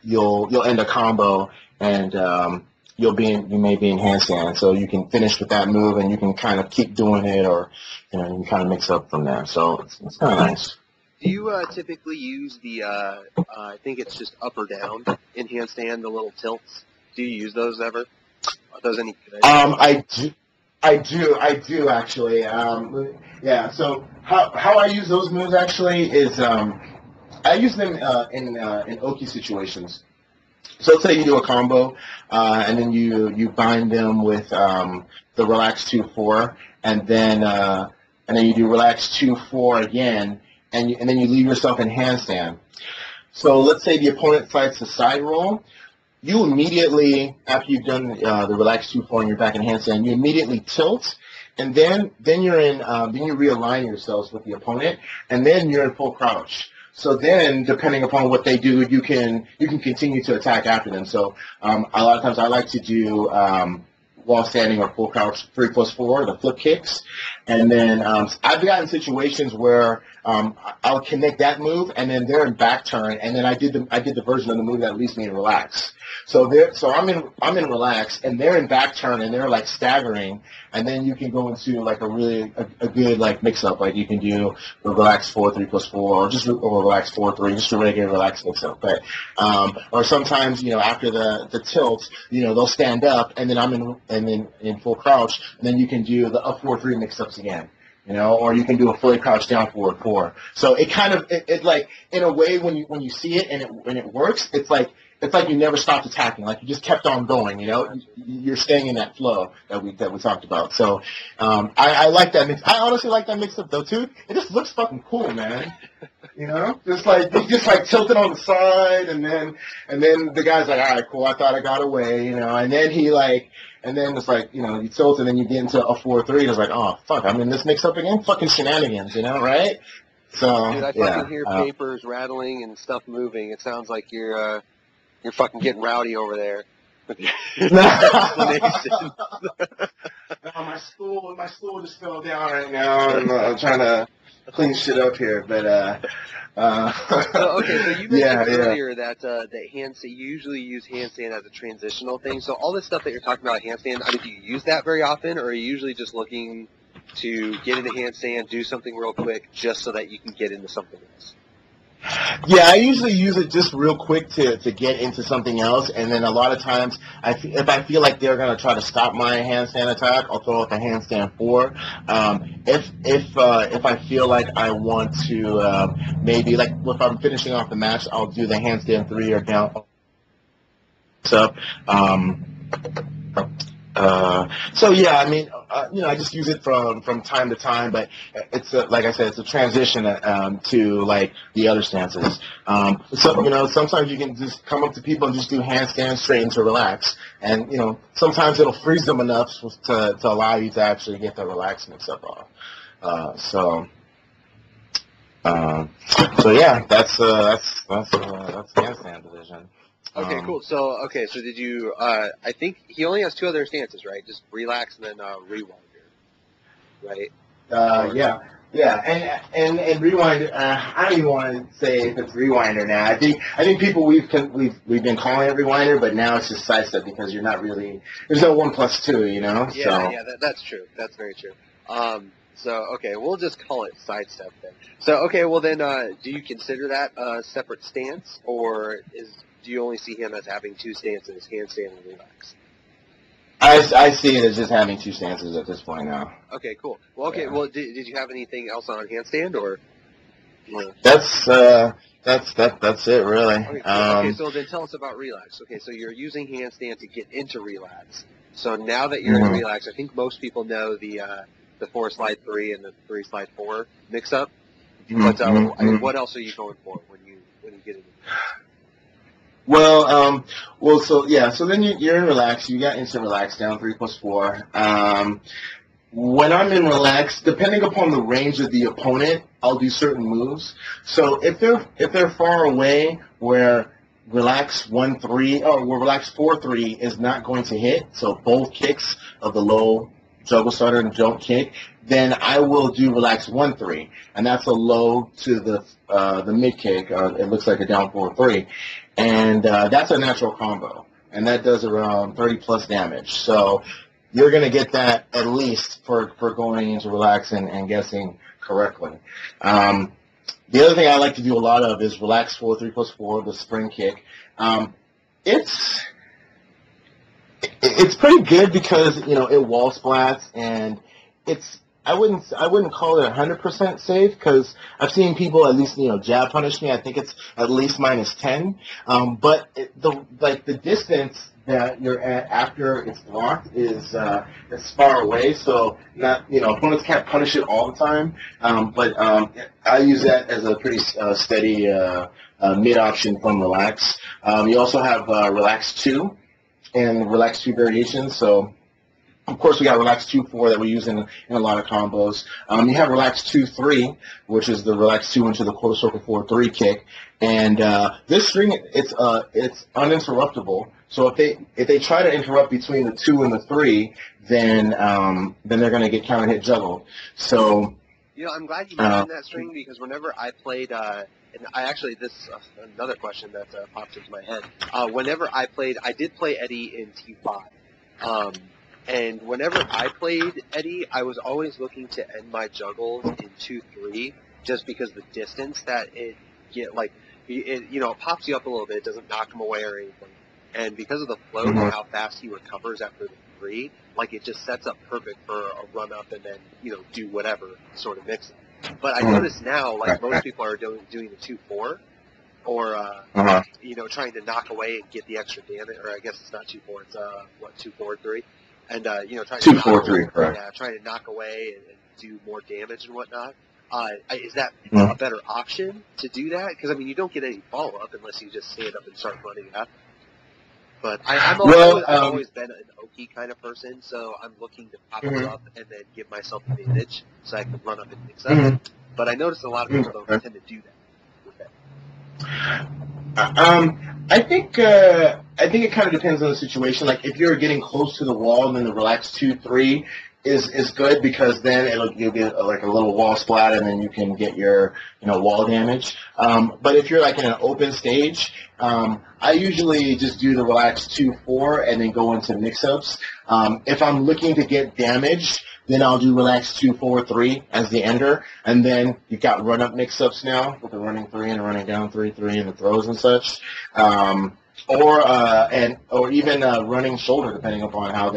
you'll end a combo and you may be in handstand, so you can finish with that move and you can kind of keep doing it, or you can kind of mix up from there. So it's kind of nice. Do you typically use the, I think it's just up or down in handstand, the little tilts? Do you use those ever? Are those any good? I do actually. Yeah. So how I use those moves actually is I use them in Oki situations. So let's say you do a combo, and then you bind them with the relax 2-4, and then you do relax 2-4 again. And then you leave yourself in handstand. So let's say the opponent fights a side roll. You immediately, after you've done the relaxed 2-4 and you're back in handstand, you immediately tilt, and then you're in. Then you realign yourselves with the opponent, and then you're in full crouch. So then, depending upon what they do, you can continue to attack after them. So a lot of times I like to do wall standing or full crouch 3+4, the flip kicks, and then I've gotten situations where I'll connect that move, and then they're in back turn, and then I did the version of the move that leaves me in relax. So I'm in relax, and they're in back turn, and they're like staggering, and then you can go into like a good like mix up, like you can do the relax 4-3+4, or just a relax 4-3, just a regular relax mix up. But or sometimes after the tilt, they'll stand up, and then I'm in full crouch, and then you can do the up 4-3 mix ups again. Or you can do a fully crouched down forward 4. So it kind of it like in a way when you see it and it works, it's like you never stopped attacking, like you just kept on going. You're staying in that flow that we talked about. So I like that mix. I honestly like that mix up though too. It just looks fucking cool, man. Just like tilted on the side, and then the guy's like, all right, cool. I thought I got away, and then he like. And then it's like, you tilt and then you get into a 4-3 and it's like, oh, fuck, I'm in this mix-up again? Fucking shenanigans, right? So, dude, I fucking hear papers rattling and stuff moving. It sounds like you're fucking getting rowdy over there. Explanation. No, my stool just fell down right now, and I'm trying to clean shit up here, but so you mentioned earlier that handstand, you usually use handstand as a transitional thing. So all this stuff that you're talking about handstand, do you use that very often, or are you usually just looking to get into handstand, do something real quick, just so that you can get into something else? Yeah, I usually use it just real quick to get into something else, and then a lot of times, if I feel like they're going to try to stop my handstand attack, I'll throw out the handstand 4. If I feel like I want to, maybe, like if I'm finishing off the match, I'll do the handstand 3 or down up. So yeah, I just use it from time to time, but it's like I said, it's a transition to like the other stances. So sometimes you can just come up to people and just do handstand straight into relax, and sometimes it'll freeze them enough to allow you to actually get the relax mix up off. So yeah, that's the handstand division. Okay, cool. So did you, I think he only has 2 other stances, right? Just relax and then rewinder, right? Yeah, and rewinder. I don't even want to say if it's rewinder now. I think people we've been calling it rewinder, but now it's just sidestep because you're not really, there's no 1+2, Yeah, so. yeah, that's true. That's very true. We'll just call it sidestep then. So then do you consider that a separate stance, or do you only see him as having 2 stances, handstand and relax? I see it as just having 2 stances at this point now. Okay, cool. Well, did you have anything else on handstand, or? That's it, really. Okay, so then tell us about relax. Okay, so you're using handstand to get into relax. So now that you're in relax, I think most people know the 4-slide-3 and the 3-slide-4 mix-up. But what else are you going for when you get into So then you're in relax. You got into relax down 3+4. When I'm in relax, depending upon the range of the opponent, I'll do certain moves. So if they're far away, where relax 1-3 or relax 4-3 is not going to hit, so both kicks of the low juggle starter and jump kick, then I will do relax 1-3, and that's a low to the mid kick. It looks like a down 4-3, and that's a natural combo, and that does around 30 plus damage. So you're going to get that at least for going into relax and guessing correctly. The other thing I like to do a lot of is relax 4-3 plus 4, the spring kick. It's pretty good because it wall splats, and I wouldn't call it 100% safe because I've seen people at least jab punish me. I think it's at least -10. But the distance that you're at after it's blocked is far away, so opponents can't punish it all the time. But I use that as a pretty steady mid option from relax. You also have relax 2 and relax 2 variations. So of course we got relax 2-4 that we use in a lot of combos. You have relax 2-3, which is the relax 2 into the quarter circle 4-3 kick, and this string it's uninterruptible. So if they try to interrupt between the 2 and the 3, then they're going to get counter hit juggled. So I'm glad you mentioned that string, because whenever I played, and I actually another question that popped into my head. Whenever I did play Eddy in T5, and whenever I played Eddy, I was always looking to end my juggles in 2-3, just because the distance that it pops you up a little bit, it doesn't knock him away or anything. And because of the float and how fast he recovers after the 3, it just sets up perfect for a run up and then, do whatever sort of mix it. But I notice now, most people are doing the 2-4, or, trying to knock away and get the extra damage, or I guess it's not 2-4, it's, 2-4-3? And, trying to 2-4-3, correct. Yeah, trying to knock away and do more damage and whatnot. Is that a better option to do that? Because, you don't get any follow-up unless you just stand up and start running it up. But I've always been an Oki kind of person, so I'm looking to pop it up and then give myself advantage so I can run up and mix up. But I notice a lot of people don't tend to do that with that. I think it kind of depends on the situation. Like if you're getting close to the wall, then the relax 2-3 is good, because then you'll get a little wall splat, and then you can get your wall damage. But if you're in an open stage, I usually just do the relax 2-4 and then go into mix-ups. If I'm looking to get damage, then I'll do relax 2-4-3 as the ender, and then you've got run-up mix-ups now with the running 3 and the running down 3-3 and the throws and such. Or even running shoulder, depending upon how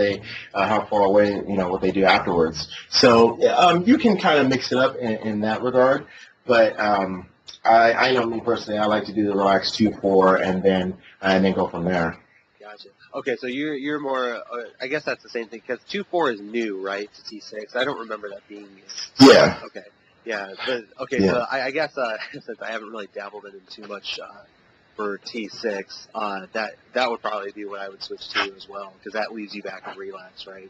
far away what they do afterwards. So you can kind of mix it up in that regard. But I know me personally, I like to do the relax 2-4 and then go from there. Gotcha. Okay, so you're more. I guess that's the same thing, because 2-4 is new, right, to T6. I don't remember that being. Yeah. Okay. Yeah. But okay. Yeah. So I guess since I haven't really dabbled in it too much. For T6, that would probably be what I would switch to as well, because that leaves you back in relapse, right?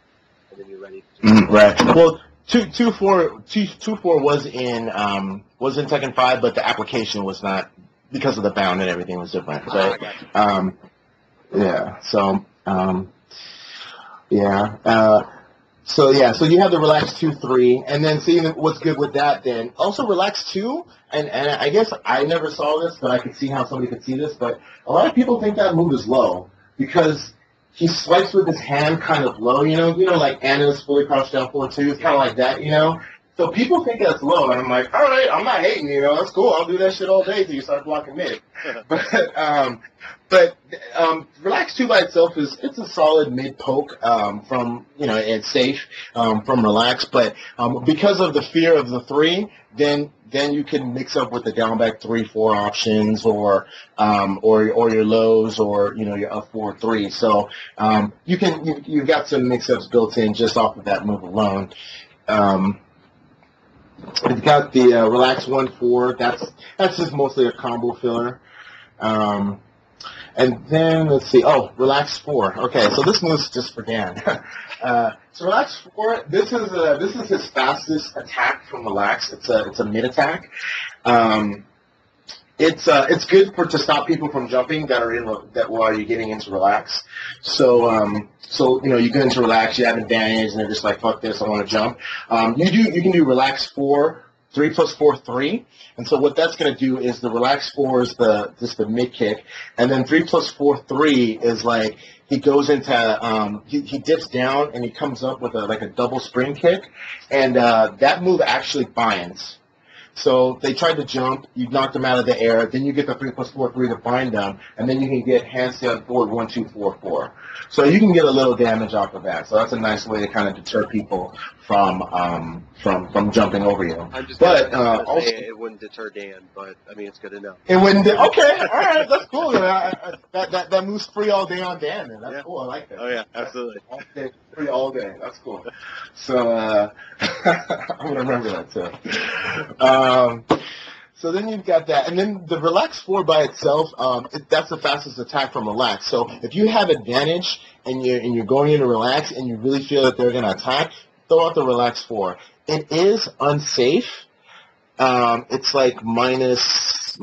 And then you're ready to do right. Well, 2-4 was in Tekken 5, but the application was not, because of the bound and everything was different, right? Yeah. So So you have the relax 2-3, and then seeing what's good with that. Then also relax 2, and I guess I never saw this, but I could see how somebody could see this. But a lot of people think that move is low because he swipes with his hand kind of low, like Anna's fully crouched down 4-2, it's kind of like that, So people think that's low, and I'm like, all right, I'm not hating, that's cool. I'll do that shit all day till you start blocking mid. But relax 2 by itself it's a solid mid poke from it's safe from relax. But because of the fear of the 3, then you can mix up with the down back 3-4 options or your lows or your up 4-3. So you've got some mix ups built in just off of that move alone. It's got the relax 1-4. That's just mostly a combo filler. And then let's see. Oh, relax 4. Okay, so this move's just for Dan. So relax 4. This is his fastest attack from relax. It's a mid attack. It's good to stop people from jumping that are that while you're getting into relax. So you get into relax, you have advantage, and they're just like, fuck this, I want to jump. You can do relax 4, 3 plus 4, 3. And so what that's going to do is the relax 4 is just the mid kick, and then 3 plus 4, 3 is like he goes into he dips down and he comes up with a double spring kick, and that move actually binds. So they tried to jump, you knock them out of the air, then you get the 3 plus 4, 3 to bind them, and then you can get handstand forward 1, 2, 4, 4. So you can get a little damage off of that. So that's a nice way to kind of deter people from jumping over you. I'm just but gonna say it wouldn't deter Dan, but I mean it's good to know. It wouldn't. Okay, all right, that's cool. That moves free all day on Dan. And that's cool. I like that. Oh yeah, absolutely. Free all day. That's cool. So I'm gonna remember that too. So then you've got that, and then the relax 4 by itself, that's the fastest attack from relax. So if you have advantage and you're going into relax and you really feel that they're going to attack, throw out the relax 4. It is unsafe. It's like minus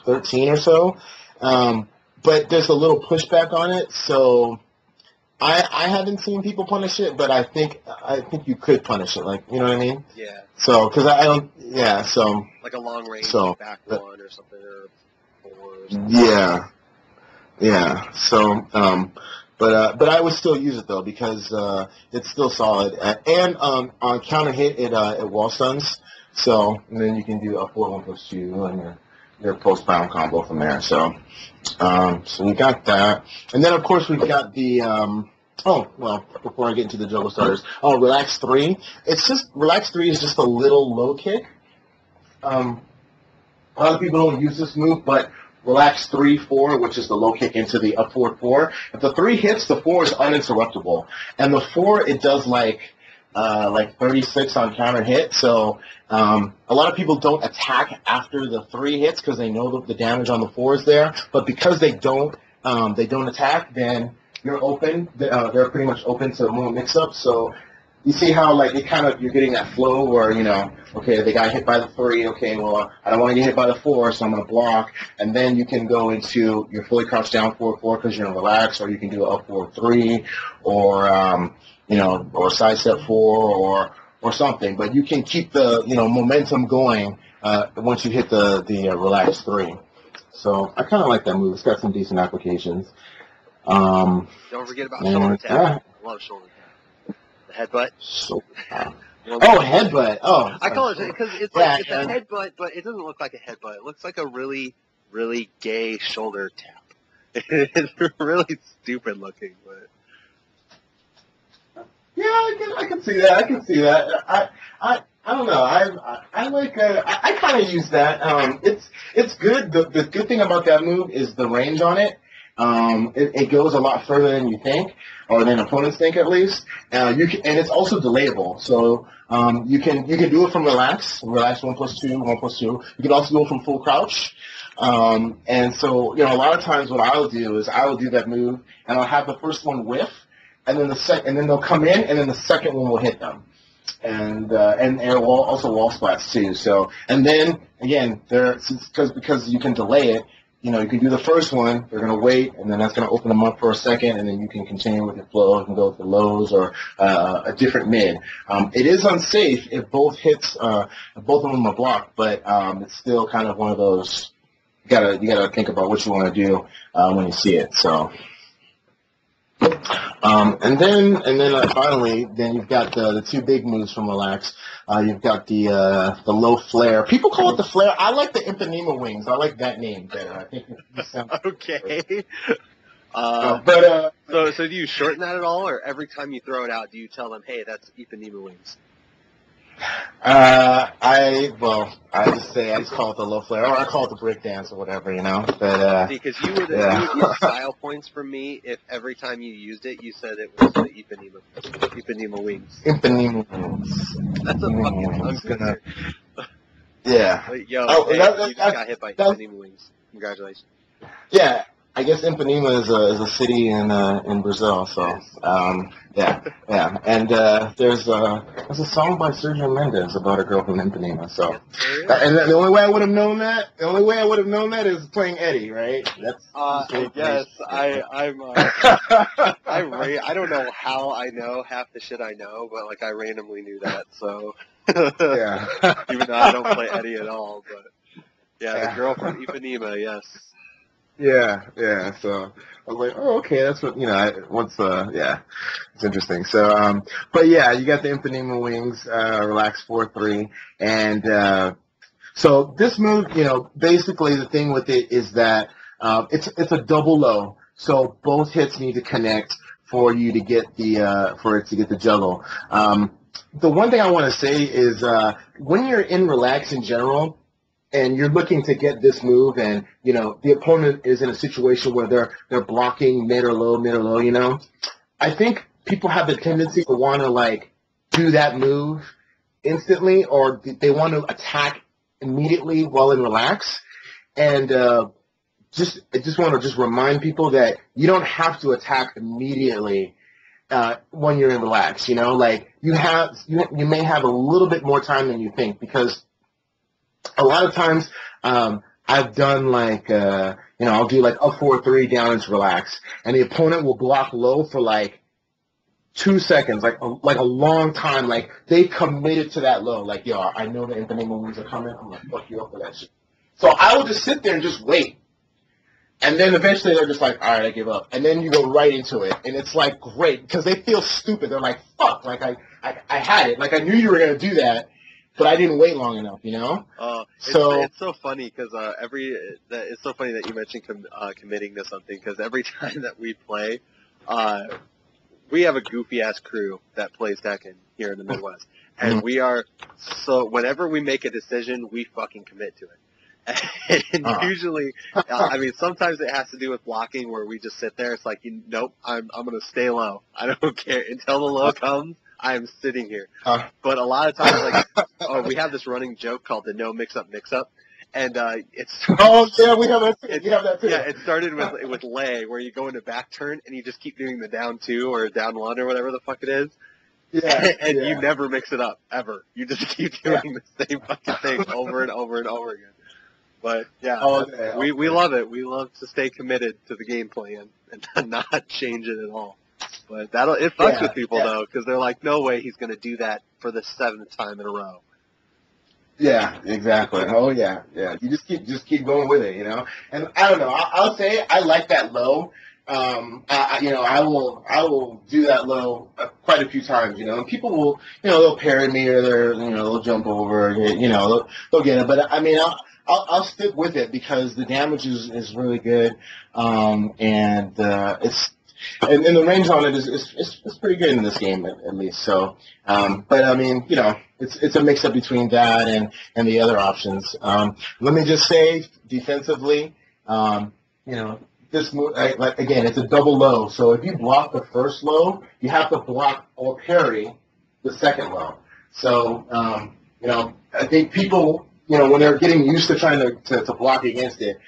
13 or so, but there's a little pushback on it. So I haven't seen people punish it, but I think you could punish it. Like, you know what I mean? Yeah. So, because I don't, yeah, so. Like a long range back one or something, or something. Yeah. So, but I would still use it though because it's still solid. And on counter hit, it wall stuns. So, and then you can do a 4-1 plus 2 and your post pound combo from there. So, so we got that, and then of course we've got the. Before I get into the juggle starters, relax 3. Relax 3 is just a little low kick. A lot of people don't use this move, but relax 3, 4, which is the low kick into the up forward 4. If the 3 hits, the 4 is uninterruptible, and the 4 it does like 36 on counter hit. So a lot of people don't attack after the 3 hits because they know the damage on the 4 is there. But because they don't attack, then you're open. They're pretty much open to more mix-up. So you see how you're getting that flow where okay, they got hit by the 3. Okay, well I don't want to get hit by the 4, so I'm going to block. And then you can go into your fully crouched down 4-4 because you're in relax, or you can do up 4-3, or or side step 4, or something. But you can keep the momentum going once you hit the relax 3. So I kind of like that move. It's got some decent applications. Don't forget about shoulder tap. I love shoulder tap. The headbutt. Headbutt. Oh, I call it because it's like it's a headbutt, but it doesn't look like a headbutt. It looks like a really, really gay shoulder tap. It's really stupid looking, but. Yeah, I can see that. I don't know. I like. I kind of use that. It's good. The good thing about that move is the range on it. It goes a lot further than you think, or than opponents think at least. And it's also delayable. So you can do it from relax 1 plus 2, 1 plus 2. You can also do it from full crouch. And so a lot of times what I'll do is I will do that move, and I'll have the first one whiff, and then they'll come in, and then the second one will hit them. And also wall splats too. So, and then again, because you can delay it, you can do the first one, they're going to wait, and then that's going to open them up for a second, and then you can continue with your flow. You can go with the lows or a different mid. It is unsafe if both of them are blocked, but it's still kind of one of those, you gotta think about what you want to do when you see it. So. And then finally, you've got the 2 big moves from relax. You've got the low flare. People call it the flare. I like the Ipanema wings. I like that name better. I think it sounds okay. So do you shorten that at all, or every time you throw it out, do you tell them, hey, that's Ipanema wings? I just call it the low flare, or I call it the break dance or whatever, But because you would get style points from me if every time you used it, you said it was the Ipanema wings. Ipanema wings. That's a fucking tongue. Yeah. Yo, you just got hit by Ipanema wings. Congratulations. Yeah. I guess Ipanema is a city in Brazil. So yeah, and there's a song by Sergio Mendes about a girl from Ipanema. So and the only way I would have known that is playing Eddy, right? That's I guess I don't know how I know half the shit I know, but like I randomly knew that. So yeah. even though I don't play Eddy at all, but yeah, the girl from Ipanema, yes. Yeah. So I was like, oh, okay, that's what it's interesting. So, but yeah, you got the Ipanema wings, relax 4-3, and so this move, basically the thing with it is that it's a double low, so both hits need to connect for you to get for it to get the juggle. The one thing I want to say is when you're in relax in general, and you're looking to get this move, and the opponent is in a situation where they're blocking mid or low, I think people have the tendency to want to like do that move instantly, or they want to attack immediately while in relax. And I just want to remind people that you don't have to attack immediately when you're in relax. Like you may have a little bit more time than you think, because a lot of times, I've done like, I'll do like a 4-3 down into relax, and the opponent will block low for like 2 seconds, like a long time. Like they committed to that low. Like, yo, I know the Ipanema moves are coming. I'm gonna fuck you up for that shit. So I will just sit there and just wait. And then eventually they're just like, all right, I give up. And then you go right into it, and it's like great because they feel stupid. They're like, fuck, like I had it. Like I knew you were gonna do that. But I didn't wait long enough, It's so funny because it's so funny that you mentioned committing to something, because every time that we play, we have a goofy ass crew that plays Tekken here in the Midwest, and we are whenever we make a decision, we fucking commit to it. And usually, sometimes it has to do with blocking, where we just sit there. It's like, nope, I'm gonna stay low. I don't care until the low comes. I'm sitting here. But a lot of times, like, we have this running joke called the no mix-up, and it's... Oh, yeah, we have that too. Yeah, it started with lay, where you go into back turn, and you just keep doing the down 2 or down 1 or whatever the fuck it is. Yeah. And you never mix it up, ever. You just keep doing the same fucking thing over and over and over again. But, yeah, we love it. We love to stay committed to the game plan and not change it at all. But it fucks with people though, because they're like, no way he's going to do that for the 7th time in a row. Yeah, exactly. Oh yeah. You just keep going with it, And I don't know. I'll say I like that low. I will do that low quite a few times, And people will, they'll parry me, or they'll jump over, they'll get it. But I'll stick with it because the damage is really good, and And the range on it is pretty good in this game, at least. So, but it's a mix up between that and the other options. Let me just say, defensively, this move, again, it's a double low. So if you block the first low, you have to block or parry the second low. So, I think people, when they're getting used to trying to block against it,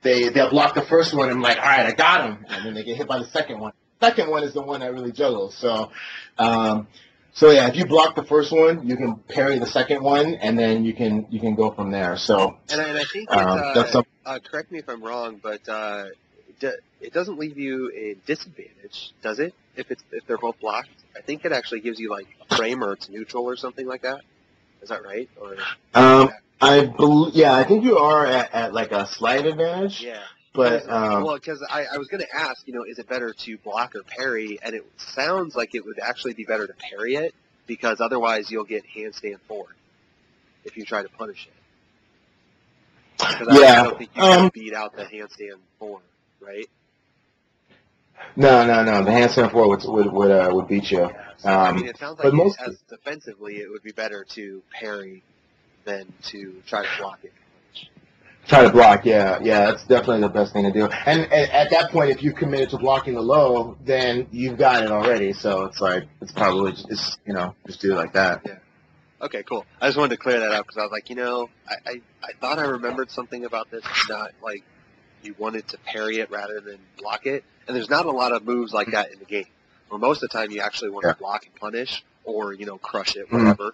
they'll block the first one and like, all right, I got him, and then they get hit by the second one. Second one is the one that really juggles. So, yeah, if you block the first one, you can parry the second one, and then you can go from there. So, and I think that's correct me if I'm wrong, but it doesn't leave you a disadvantage, does it? If they're both blocked, I think it actually gives you like a frame, or it's neutral or something like that. Is that right? Or I think you are at like a slight advantage. Yeah. But because I was going to ask, is it better to block or parry? And it sounds like it would actually be better to parry it, because otherwise you'll get handstand forward if you try to punish it. Because I don't think you can beat out the handstand forward, right? No. The handstand forward would beat you. Yeah, so, it sounds like as defensively, it would be better to parry than to try to block it. Try to block, yeah, that's definitely the best thing to do. And at that point, if you've committed to blocking the low, then you've got it already. So it's like, it's probably just do it like that. Yeah. Okay, cool. I just wanted to clear that up, because I was like, I thought I remembered something about this, not like you wanted to parry it rather than block it. And there's not a lot of moves like that in the game. Where most of the time you actually want to block and punish or, crush it, whatever.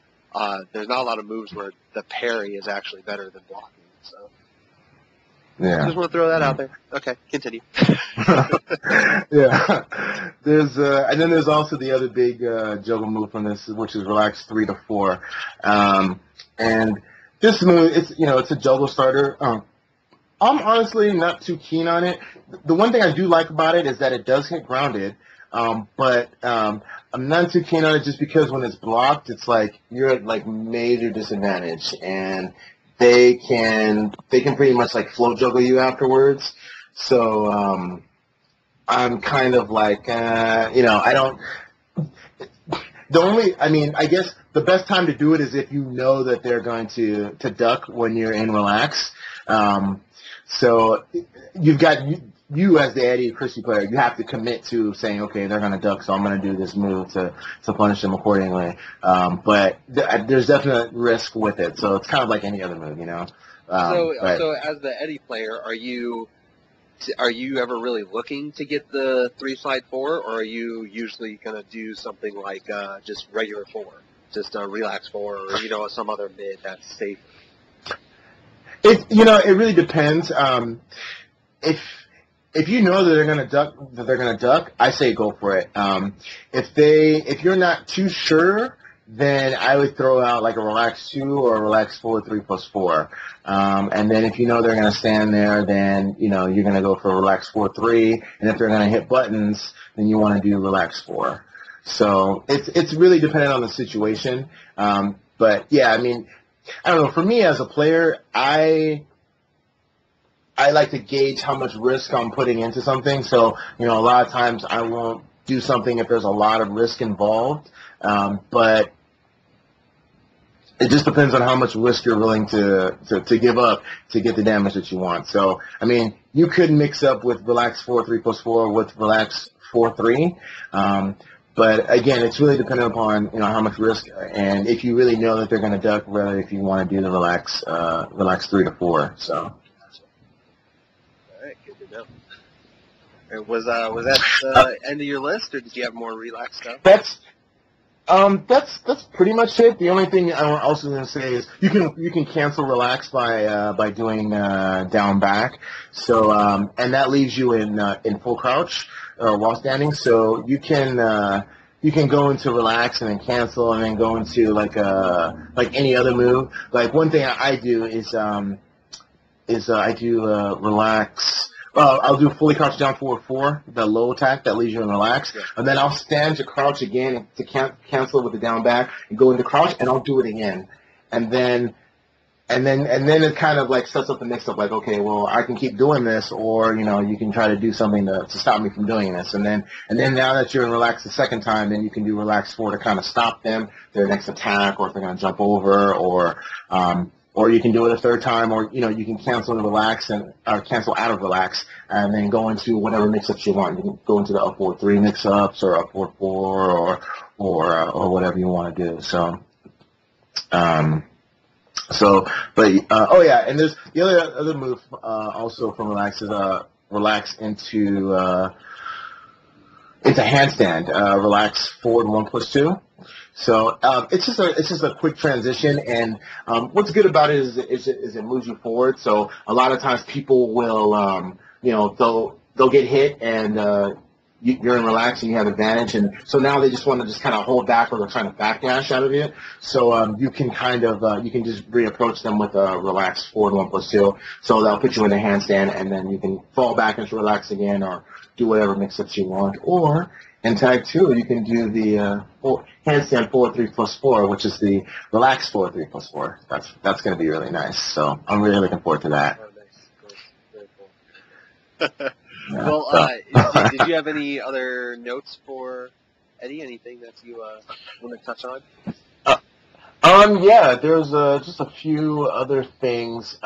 There's not a lot of moves where the parry is actually better than blocking. So yeah. I just want to throw that out there. Okay, continue. Yeah. And then there's also the other big juggle move from this, which is relax 3 to 4. And this move, it's a juggle starter. I'm honestly not too keen on it. The one thing I do like about it is that it does hit grounded, but I'm not too keen on it just because when it's blocked, it's like you're at like major disadvantage, and they can pretty much like flow juggle you afterwards. So I'm kind of like I don't. I guess the best time to do it is if you know that they're going to duck when you're in relax. So you've got you as the Eddy Christie player, you have to commit to saying, okay, they're going to duck, so I'm going to do this move to punish them accordingly. But there's definite risk with it, so it's kind of like any other move, So as the Eddy player, are you ever really looking to get the 3 slide 4, or are you usually going to do something like just regular 4, just a relax 4, or some other mid that's safe? It really depends. If you know that they're gonna duck, I say go for it. If you're not too sure, then I would throw out like a relax 2 or a relax 4, 3 plus 4. And then if you know they're gonna stand there, then you're gonna go for a relax 4, 3. And if they're gonna hit buttons, then you want to do relax 4. So it's really dependent on the situation. But yeah, I don't know. For me as a player, I like to gauge how much risk I'm putting into something. So, a lot of times I won't do something if there's a lot of risk involved. But it just depends on how much risk you're willing to give up to get the damage that you want. So, you could mix up with relax 4, 3 plus 4 with relax 4, 3. But again, it's really dependent upon how much risk, and if you really know that they're going to duck, whether if you want to do the relax 3 to 4. So. All right, good to know. And was that the end of your list, or did you have more relax stuff? That's pretty much it. The only thing I also going to say is you can cancel relax by doing down back. So and that leaves you in full crouch while standing. So you can go into relax and then cancel and then go into like any other move. Like one thing I do is I do relax. I'll do fully crouch down forward 4, the low attack that leaves you in relax, and then I'll stand to crouch again to cancel with the down back and go into crouch, and I'll do it again, and then it kind of like sets up the mix up, like, okay, well, I can keep doing this, or you can try to do something to stop me from doing this, and then now that you're in relax the second time, then you can do relax 4 to kind of stop them their next attack, or if they're going to jump over, or you can do it a third time, or you can cancel and relax or cancel out of relax, and then go into whatever mix-ups you want. You can go into the up 4-3 mix-ups, or up 4-4, or whatever you want to do. So, and there's the other move also from relax is relax into handstand, relax forward 1 plus 2. So it's just a quick transition, and what's good about it is it moves you forward. So a lot of times people will they'll get hit, and you're in relax and you have advantage, and so now they just want to just kind of hold back, or they're trying to backdash out of it. So you can kind of you can just reapproach them with a relax forward 1 plus 2. So they'll put you in a handstand, and then you can fall back into relax again, or do whatever mix-ups you want, or in tag 2, you can do the handstand 4-3 plus 4, which is the relax 4-3 plus 4. That's going to be really nice. So I'm really looking forward to that. Oh, nice. Cool. Very cool. Well, did you have any other notes for Eddy? Anything that you want to touch on? Yeah, there's just a few other things. This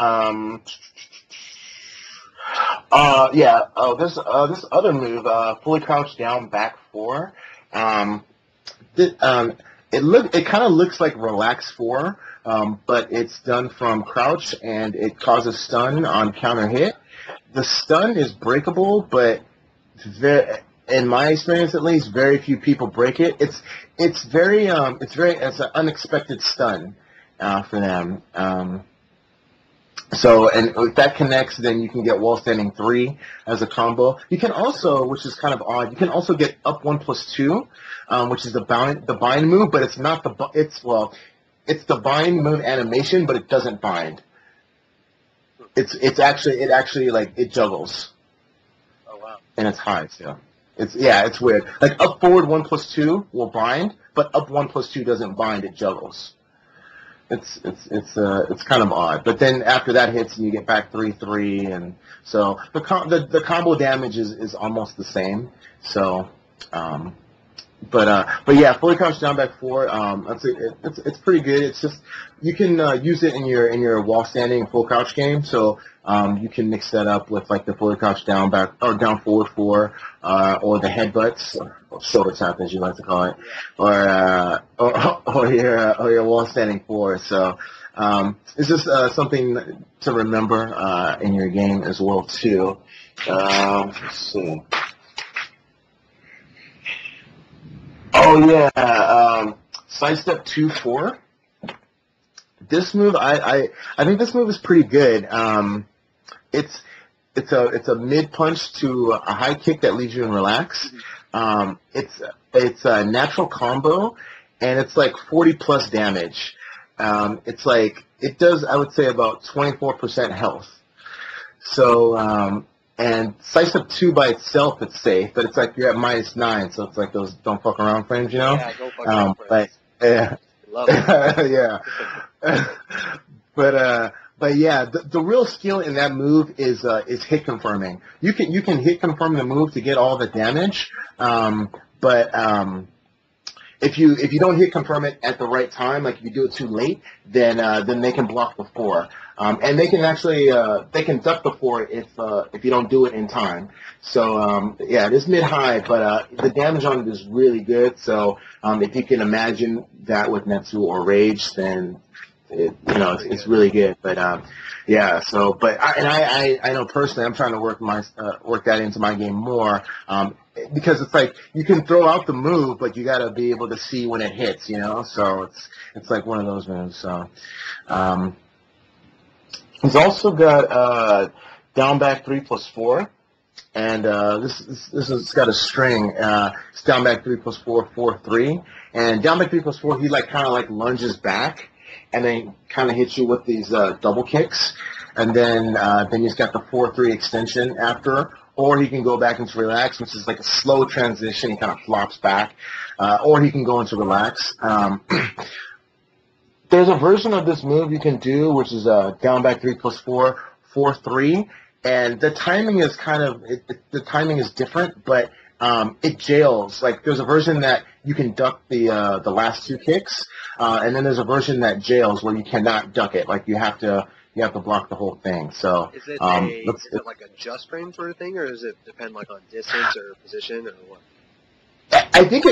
other move, fully crouched down back 4. It kind of looks like relax 4, but it's done from crouch, and it causes stun on counter hit. the stun is breakable, but in my experience at least, very few people break it. It's an unexpected stun for them. So, and if that connects, then you can get wall standing 3 as a combo. You can also, which is kind of odd, you can also get up 1+2, which is the bind move, but it's not it's the bind move animation, but it doesn't bind. It actually like it juggles. Oh wow. And it's high too. It's weird. Like up forward 1+2 will bind, but up 1+2 doesn't bind. It juggles. It's kind of odd. But then after that hits, and you get back 3/3, and so the combo damage is almost the same. So, but yeah, fully crouched down back 4. It's pretty good. It's just you can use it in your wall standing full crouch game. So you can mix that up with like the fully crouched down back or down forward 4, or the headbutts, or shoulder tap as you like to call it, or your wall standing 4. So it's just something to remember in your game as well too. Let's see. Oh yeah, sidestep 2-4. This move, I think this move is pretty good. It's a mid punch to a high kick that leaves you in relax. It's a natural combo, and it's like 40+ damage. It's like it does, I would say, about 24% health. So. And sidestep 2 by itself, it's safe, but it's like you're at -9, so it's like those don't fuck around frames, you know? Yeah, don't fuck around frames. Yeah. Love it. Yeah. But yeah, the real skill in that move is hit confirming. You can hit confirm the move to get all the damage, but if you don't hit confirm it at the right time, like if you do it too late, then they can block the 4. And they can actually they can duck the 4 if you don't do it in time. So yeah, it is mid high, but the damage on it is really good. So if you can imagine that with Netsu or Rage, then it's really good. But yeah, so but I know personally I'm trying to work that into my game more. Because it's like you can throw out the move, but you got to be able to see when it hits, you know. So it's like one of those moves. So he's also got down back 3+4, and this has got a string. It's down back 3+4, 4/3, and down back 3+4. He kind of lunges back, and then kind of hits you with these double kicks, and then he's got the 4/3 extension after. Or he can go back into relax, which is like a slow transition. He kind of flops back. Or he can go into relax. There's a version of this move you can do, which is down back 3+4, 4/3. And the timing is the timing is different, but it jails. Like there's a version that you can duck the last 2 kicks, and then there's a version that jails where you cannot duck it. Like you have to block the whole thing. So is it like a just frame sort of thing, or does it depend on distance or position or what? I think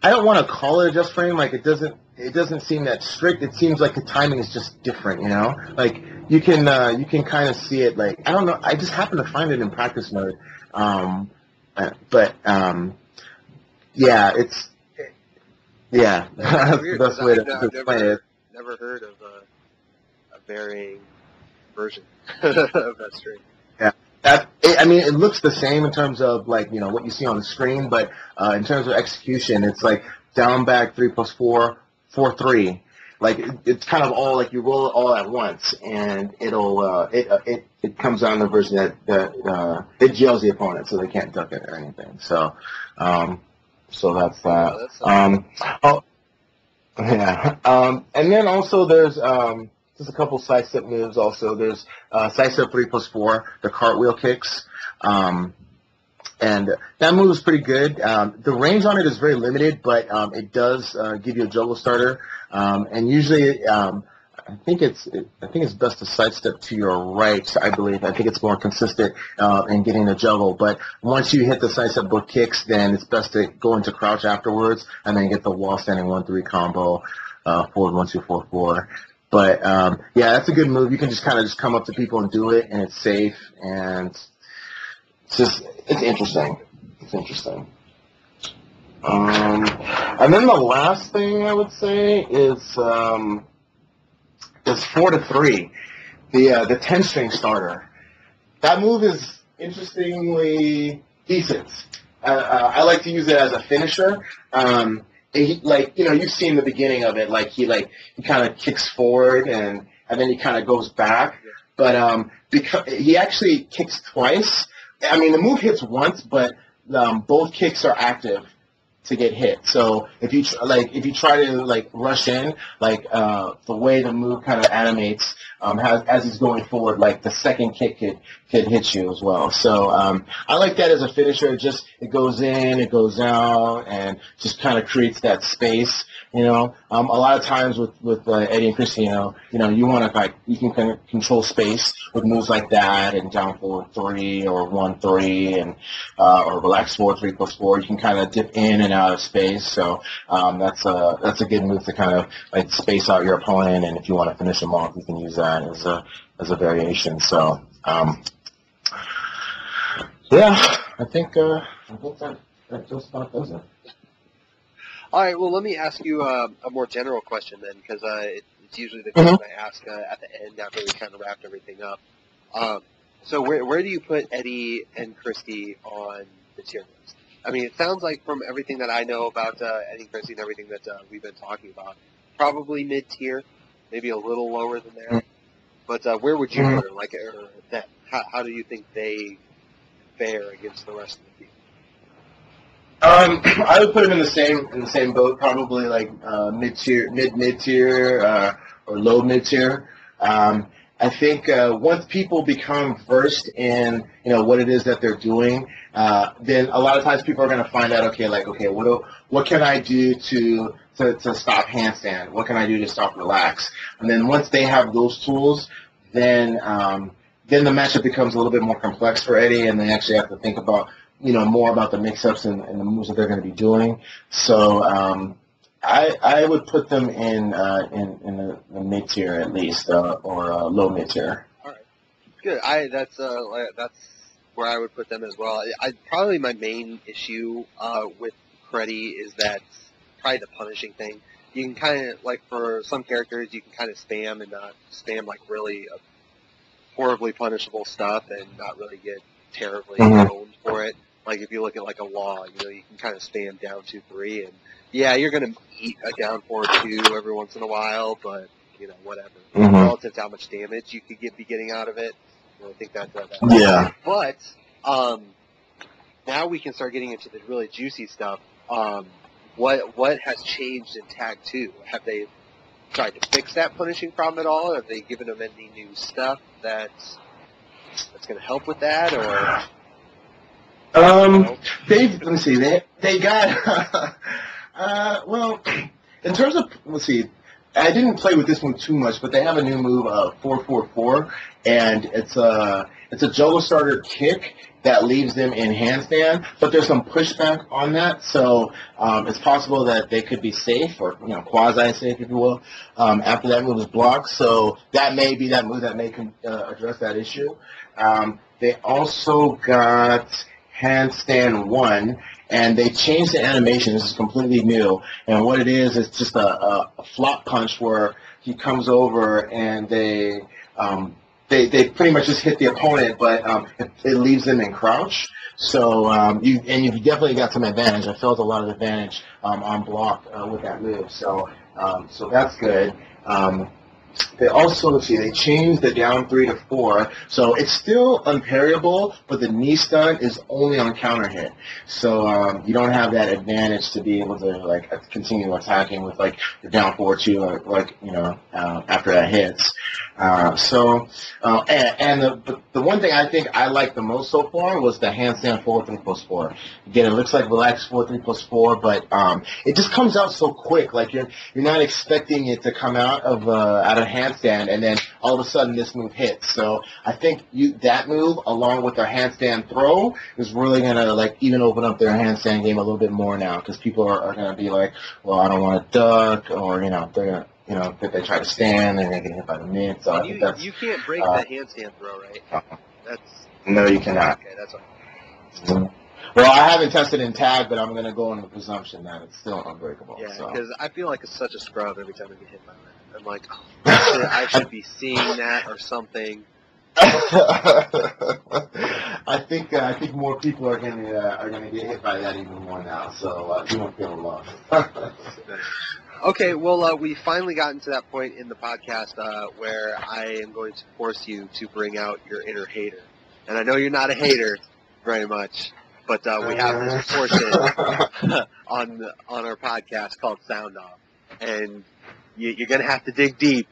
I don't want to call it a just frame. Like it doesn't seem that strict. It seems like the timing is just different. You know, like you can kind of see it. Like I don't know. I just happen to find it in practice mode. But yeah, that's the best way to explain it. Never heard of a varying version of that string. Yeah, it looks the same in terms of what you see on the screen, but in terms of execution, it's like down back 3+4, 4/3. Like it's kind of all like you roll it all at once, and it'll it comes out in the version that it jails the opponent, so they can't duck it or anything. So so that's that. And then also there's a couple sidestep moves also. There's sidestep 3+4, the cartwheel kicks. And that move is pretty good. The range on it is very limited, but it does give you a juggle starter. And usually, I think it's best to sidestep to your right, I believe. I think it's more consistent in getting the juggle. But once you hit the sidestep book kicks, then it's best to go into crouch afterwards, and then get the wall standing 1/3 combo, forward 1/2 4/4. But yeah, that's a good move. You can just kind of just come up to people and do it, and it's safe, and it's interesting. It's interesting. And then the last thing I would say is 4-3, the 10-string starter. That move is interestingly decent. I like to use it as a finisher. You've seen the beginning of it. He kind of kicks forward and then he kind of goes back. But because he actually kicks twice. I mean, the move hits once, but both kicks are active to get hit. So if you try to rush in, the way the move kind of animates as he's going forward, the second kick could hit you as well. So I like that as a finisher. It goes in, it goes out, and just kind of creates that space. A lot of times with Eddy and Christie, you want to you can kind of control space with moves like that, and down 4-3 or 1-3, and or relax 4-3+4. You can kind of dip in and out of space. So that's a good move to kind of space out your opponent, and if you want to finish them off, you can use that as a variation. So yeah, I think that just about does it. All right, well, let me ask you a more general question then, because it's usually the question I ask at the end after we kind of wrapped everything up. So where do you put Eddy and Christie on the tier list? I mean, it sounds like from everything that I know about Eddy and Christie and everything that we've been talking about, probably mid-tier, maybe a little lower than that. But where would you put her? How do you think they fare against the rest of the team? I would put him in the same boat, probably mid-tier or low mid-tier. I think once people become versed in what it is that they're doing, then a lot of times people are going to find out, what can I do to stop handstand? What can I do to stop relax? And then once they have those tools, then the matchup becomes a little bit more complex for Eddy, and they actually have to think about more about the mix-ups and the moves that they're going to be doing. So I would put them in the mid-tier at least, or low mid-tier. All right, good. That's where I would put them as well. Probably my main issue with Freddie is that probably the punishing thing. You can kind of for some characters you can kind of spam and not spam really horribly punishable stuff and not really get terribly owned for it. If you look at a wall, you can kind of spam down 2-3, and yeah, you're gonna eat a down 4-2 every once in a while, but whatever. Relative to how much damage you could be getting out of it, I think that's yeah. But now we can start getting into the really juicy stuff. What has changed in Tag 2? Have they tried to fix that punishing problem at all? Have they given them any new stuff that's going to help with that, or? Let me see. They got well, in terms of, let's see, I didn't play with this one too much, but they have a new move, 4-4-4, and it's a juggle starter kick that leaves them in handstand, but there's some pushback on that, so it's possible that they could be safe, or quasi-safe, if you will, after that move is blocked. So that may be that move that may address that issue. They also got Handstand 1, and they changed the animation. This is completely new, and what it is just a flop punch where he comes over and they pretty much just hit the opponent, but it leaves them in crouch. So you've definitely got some advantage. I felt a lot of advantage on block with that move. So that's good. They also, they changed the down 3 to 4, so it's still unparryable, but the knee stun is only on counter hit. So you don't have that advantage to be able to continue attacking with the down 4-2 after that hits. And the one thing I think I liked the most so far was the handstand 4-3+4. Again, it looks like relaxed 4-3+4, but it just comes out so quick. You're not expecting it to come out of handstand, and then all of a sudden this move hits. So I think that move, along with their handstand throw, is really gonna even open up their handstand game a little bit more now, because people are gonna be well, I don't want to duck, or they're gonna if they try to stand, they're going to get hit by the mid. So I think that's... You can't break the handstand throw, right? No, you cannot. Okay, that's all. Well, I haven't tested in tag, but I'm going to go on the presumption that it's still unbreakable. Yeah, so. because I feel like it's such a scrub every time I get hit by that. I'm like, oh, I should be seeing that or something. I think more people are going to get hit by that even more now. So you won't feel alone. Okay, well, we finally gotten to that point in the podcast where I am going to force you to bring out your inner hater. And I know you're not a hater very much, but we have this portion on our podcast called Sound Off. And you're going to have to dig deep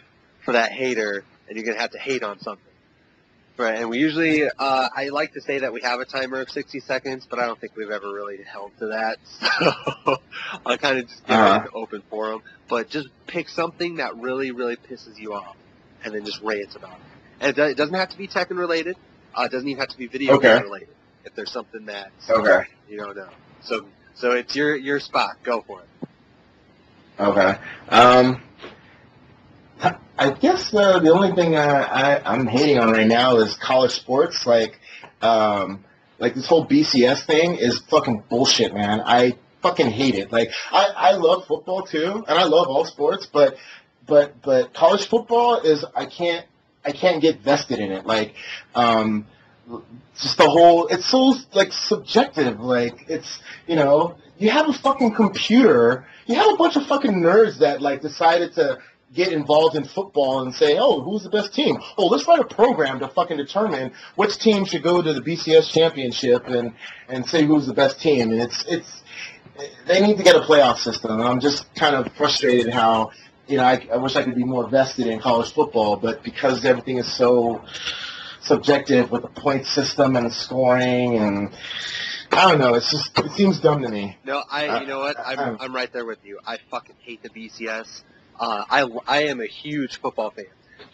for that hater, and you're going to have to hate on something. Right, and we usually, I like to say that we have a timer of 60 seconds, but I don't think we've ever really held to that, so I kind of just give it an open forum. But just pick something that really, really pisses you off, and then just rant about it. And it doesn't have to be Tekken related. It doesn't even have to be video game related. If there's something that you don't know, so it's your spot. Go for it. Okay. I guess the only thing I'm hating on right now is college sports. Like this whole BCS thing is fucking bullshit, man. I fucking hate it. Like, I love football too, and I love all sports, but college football is I can't get vested in it. Like, just the whole, it's so like subjective. Like, it's, you have a fucking computer, you have a bunch of fucking nerds that like decided to get involved in football and say, oh, who's the best team? Oh, let's write a program to fucking determine which team should go to the BCS championship and say who's the best team. And it's they need to get a playoff system. And I'm just kind of frustrated how, I wish I could be more vested in college football, but because everything is so subjective with the point system and the scoring, and I don't know, it seems dumb to me. No, you know what? I'm right there with you. I fucking hate the BCS. I am a huge football fan,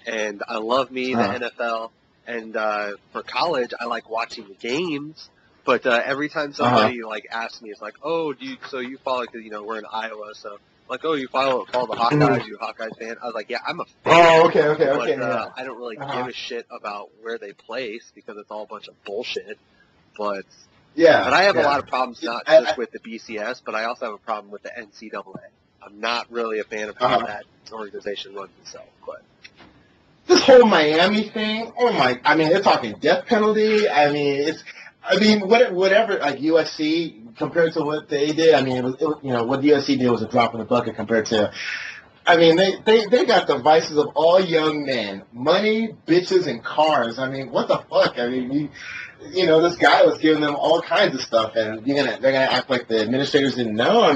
and I love the NFL, and for college, I like watching the games, but every time somebody, asks me, it's like, oh, so you follow, because, we're in Iowa, so, like, oh, you follow the Hawkeyes, you a Hawkeye fan? I was like, yeah, I'm a fan. Oh, okay, but, yeah. I don't really give a shit about where they place, because it's all a bunch of bullshit, but I have a lot of problems, not just with the BCS, but I also have a problem with the NCAA. I'm not really a fan of how that organization runs itself, but this whole Miami thing, they're talking death penalty. Whatever, like USC compared to what they did. What USC did was a drop in the bucket compared to. They got the vices of all young men: money, bitches, and cars. What the fuck? This guy was giving them all kinds of stuff, and they're gonna act like the administrators didn't know. I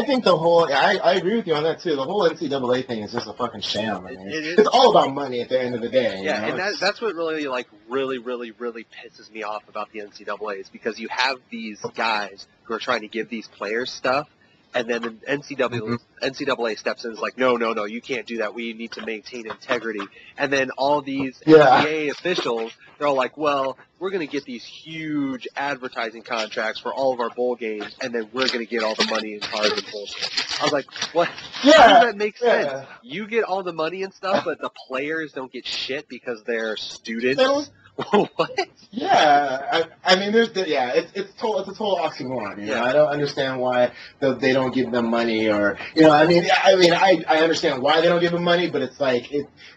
think the whole. I agree with you on that too. The whole NCAA thing is just a fucking sham. It's all about money at the end of the day. Yeah, and that's what really really pisses me off about the NCAA is because you have these guys who are trying to give these players stuff. And then the NCAA steps in and is like, no, you can't do that. We need to maintain integrity. And then all these NCAA officials, they're all like, well, we're going to get these huge advertising contracts for all of our bowl games, and then we're going to get all the money and cars and bullshit. I was like, what? Yeah, how does that make sense? You get all the money and stuff, but the players don't get shit because they're students? What? Yeah, it's a total oxymoron. I don't understand why they don't give them money, or I understand why they don't give them money, but it's like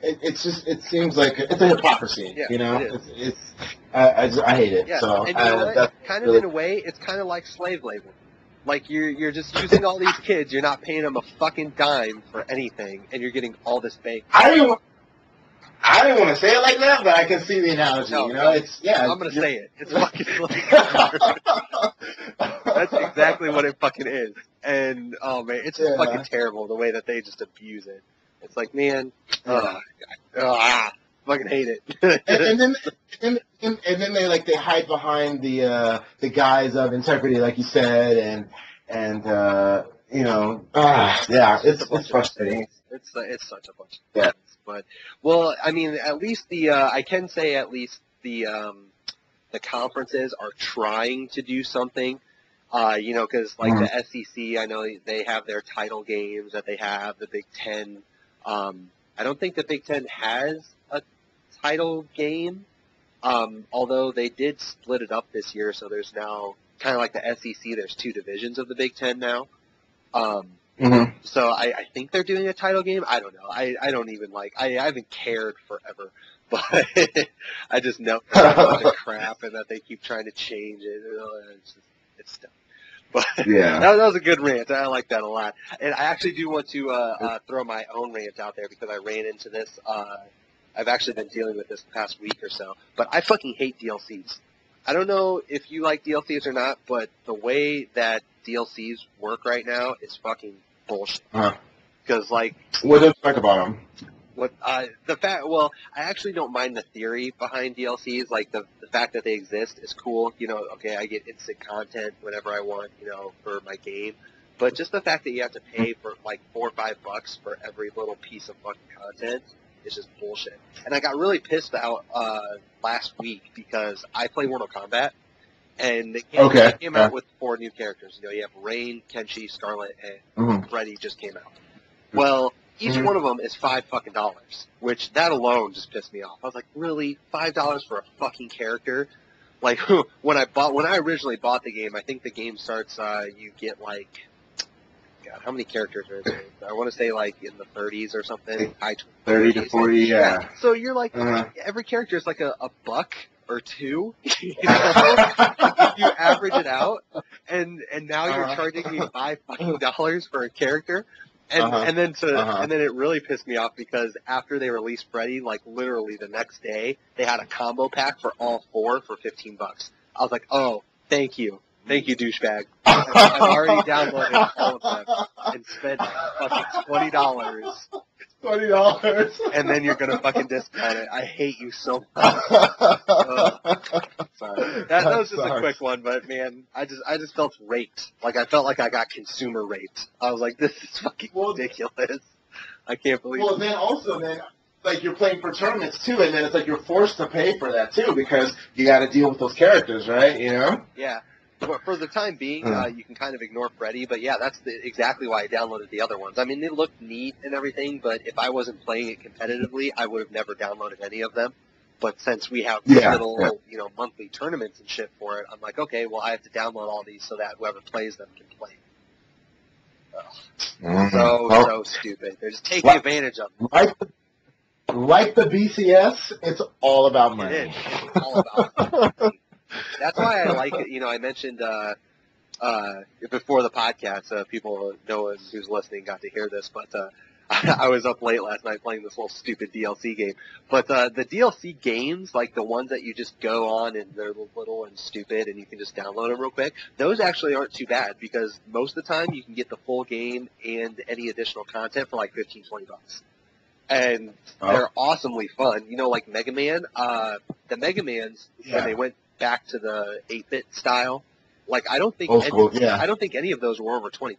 it seems like it's a hypocrisy. Yeah, I hate it. Yeah, so and what? Kind of in a way, it's kind of like slave labor. Like you're just using all these kids, you're not paying them a fucking dime for anything, and you're getting all this pay. I didn't want to say it like that, but I can see the analogy. No, I'm going to say it. It's fucking That's exactly what it fucking is. And, oh, man, it's just fucking terrible the way that they just abuse it. It's like, man, fucking hate it. and then they hide behind the guise of integrity, like you said, and it's frustrating. It's such a bunch of things. But, well, at least I can say at least the conferences are trying to do something You know, because like the SEC, I know they have their title games that they have. The Big Ten, I don't think the Big Ten has a title game, although they did split it up this year. So there's now kind of like the SEC. There's 2 divisions of the Big Ten now. So I think they're doing a title game. I don't know. I don't even like. I haven't cared forever, but I just know it's a bunch of crap and that they keep trying to change it. It's dumb. But Yeah. that was a good rant. I like that a lot. And I actually do want to throw my own rant out there because I ran into this. I've actually been dealing with this the past week or so. But I fucking hate DLCs. I don't know if you like DLCs or not, but the way that DLCs work right now is fucking bullshit. Because, like... What do you like about them? Well, I actually don't mind the theory behind DLCs. Like, the fact that they exist is cool. You know, okay, I get instant content whenever I want, you know, for my game. But just the fact that you have to pay for, like, $4 or $5 for every little piece of fucking content is just bullshit. And I got really pissed out last week because I play Mortal Kombat, and they came out with 4 new characters. You know, you have Rain, Kenshi, Scarlet, and Freddy just came out. Well, each one of them is $5 fucking, which that alone just pissed me off. I was like, really? $5 for a fucking character? Like, when I originally bought the game, I think the game starts, you get like, God, how many characters are there? I want to say like in the 30s or something. High 30 to 40, yeah. So you're like, every character is like a $1 or $2. You know? You average it out, and now you're charging me $5 fucking for a character. And then it really pissed me off because after they released Freddy, like literally the next day, they had a combo pack for all 4 for $15. I was like, oh, thank you, douchebag. I've already downloaded all of them and spent fucking $20. $20. And then you're gonna fucking discount it. I hate you so much. Sorry. That was just a quick one, but man, I just felt raped. Like I felt like I got consumer raped. I was like, this is fucking ridiculous. I can't believe it. Well, then also, like you're playing for tournaments too, and then it's like you're forced to pay for that too because you got to deal with those characters, right? You know? Yeah. But for the time being, you can kind of ignore Freddy, but yeah, that's exactly why I downloaded the other ones. I mean, they look neat and everything, but if I wasn't playing it competitively, I would have never downloaded any of them. But since we have little, you know, monthly tournaments and shit for it, I'm like, okay, well, I have to download all these so that whoever plays them can play. So stupid. They're just taking advantage of them. Like the BCS, it's all about money. It is. It's all about money. That's why I like it. You know, I mentioned before the podcast, people know who's listening got to hear this, but I was up late last night playing this little stupid DLC game. But the DLC games, like the ones that you just go on and they're little and stupid and you can just download them real quick, those actually aren't too bad because most of the time you can get the full game and any additional content for like $15, $20. And they're awesomely fun. You know, like Mega Man, the Mega Mans, when they went back to the 8-bit style, like I don't think I don't think any of those were over $20,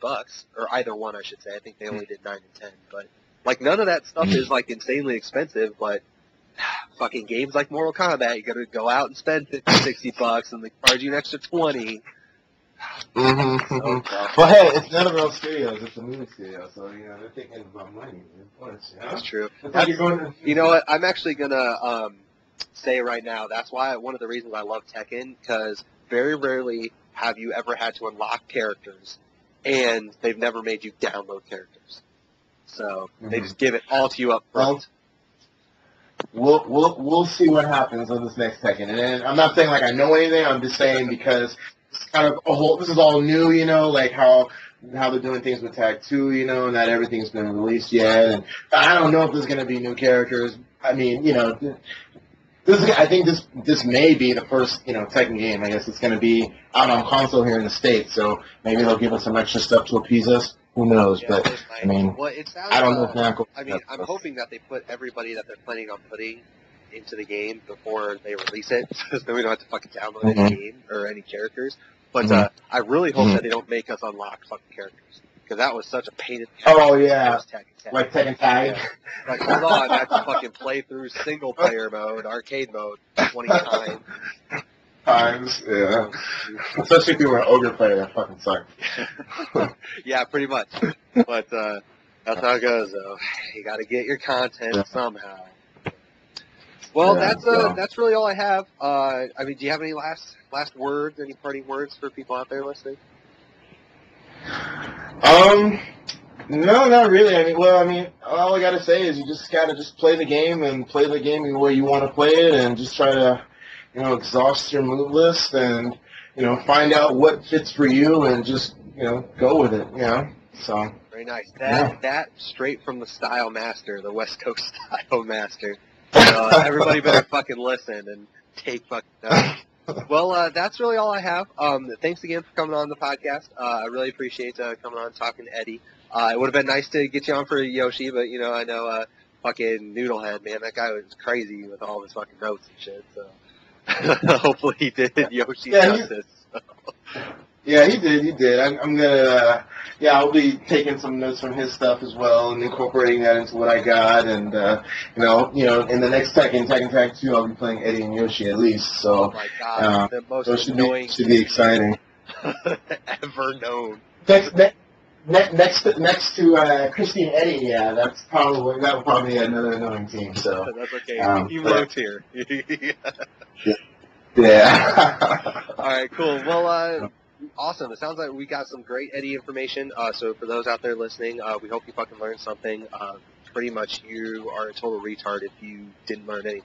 or either one I should say. I think they only did 9 and 10, but like none of that stuff is like insanely expensive. But fucking games like Mortal Kombat, you got to go out and spend $50, $60, and they charge you an extra 20. Well, hey, it's none of those studios. It's a movie studio, so you know they're thinking about money. Of course, That's true. You know what? I'm actually gonna say right now. That's why one of the reasons I love Tekken, because very rarely have you ever had to unlock characters, and they've never made you download characters. So they just give it all to you up front. We'll see what happens on this next Tekken. And I'm not saying like I know anything. I'm just saying because it's kind of this is all new, you know, like how they're doing things with Tag 2, you know, not everything's been released yet. And I don't know if there's going to be new characters. I mean, you know, I think this may be the first, you know, Tekken game. I guess it's going to be out on console here in the States, so maybe they'll give us some extra stuff to appease us. Who knows? Yeah, but I mean, I don't know if Knuckles. I mean, I'm hoping that they put everybody that they're planning on putting into the game before they release it, so then we don't have to fucking download any game or any characters. But I really hope that they don't make us unlock fucking characters, because that was such a pain in the ass. Oh yeah, like Tekken Tag. Yeah. Like, hold on, I have to fucking play through single player mode, arcade mode, 20 times. times, yeah. Especially if you were an ogre player, that fucking sucks. Yeah, pretty much. But that's how it goes, though. You got to get your content somehow. Well, that's really all I have. I mean, do you have any last words, any parting words for people out there listening? No, not really. I mean, all I gotta say is you just gotta play the game and play the game the way you want to play it, and just try to, exhaust your move list and, find out what fits for you and just, go with it, So. Very nice. That straight from the style master, the West Coast style master. Everybody better fucking listen and take fucking notes. Well, that's really all I have. Thanks again for coming on the podcast. I really appreciate coming on and talking to Eddy. It would have been nice to get you on for Yoshi, but, I know fucking Noodlehead, man, that guy was crazy with all his fucking notes and shit, so hopefully he did Yoshi justice. Yeah, he did. I'm gonna, I'll be taking some notes from his stuff as well and incorporating that into what I got, and, in the next Tekken Tag 2, I'll be playing Eddy and Yoshi at least, so, oh my God, the most annoying should be exciting. ever known. Next to Christie and Eddy, that would probably be another annoying team. So that's okay. Team low tier. Yeah. All right, cool. Well, awesome. It sounds like we got some great Eddy information. So for those out there listening, we hope you fucking learned something. Pretty much, you are a total retard if you didn't learn anything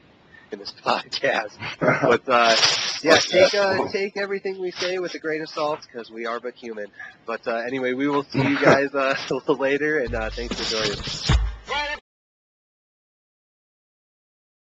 in this podcast. But take everything we say with a grain of salt, because we are but human. But anyway, we will see you guys a little later, and thanks for joining us.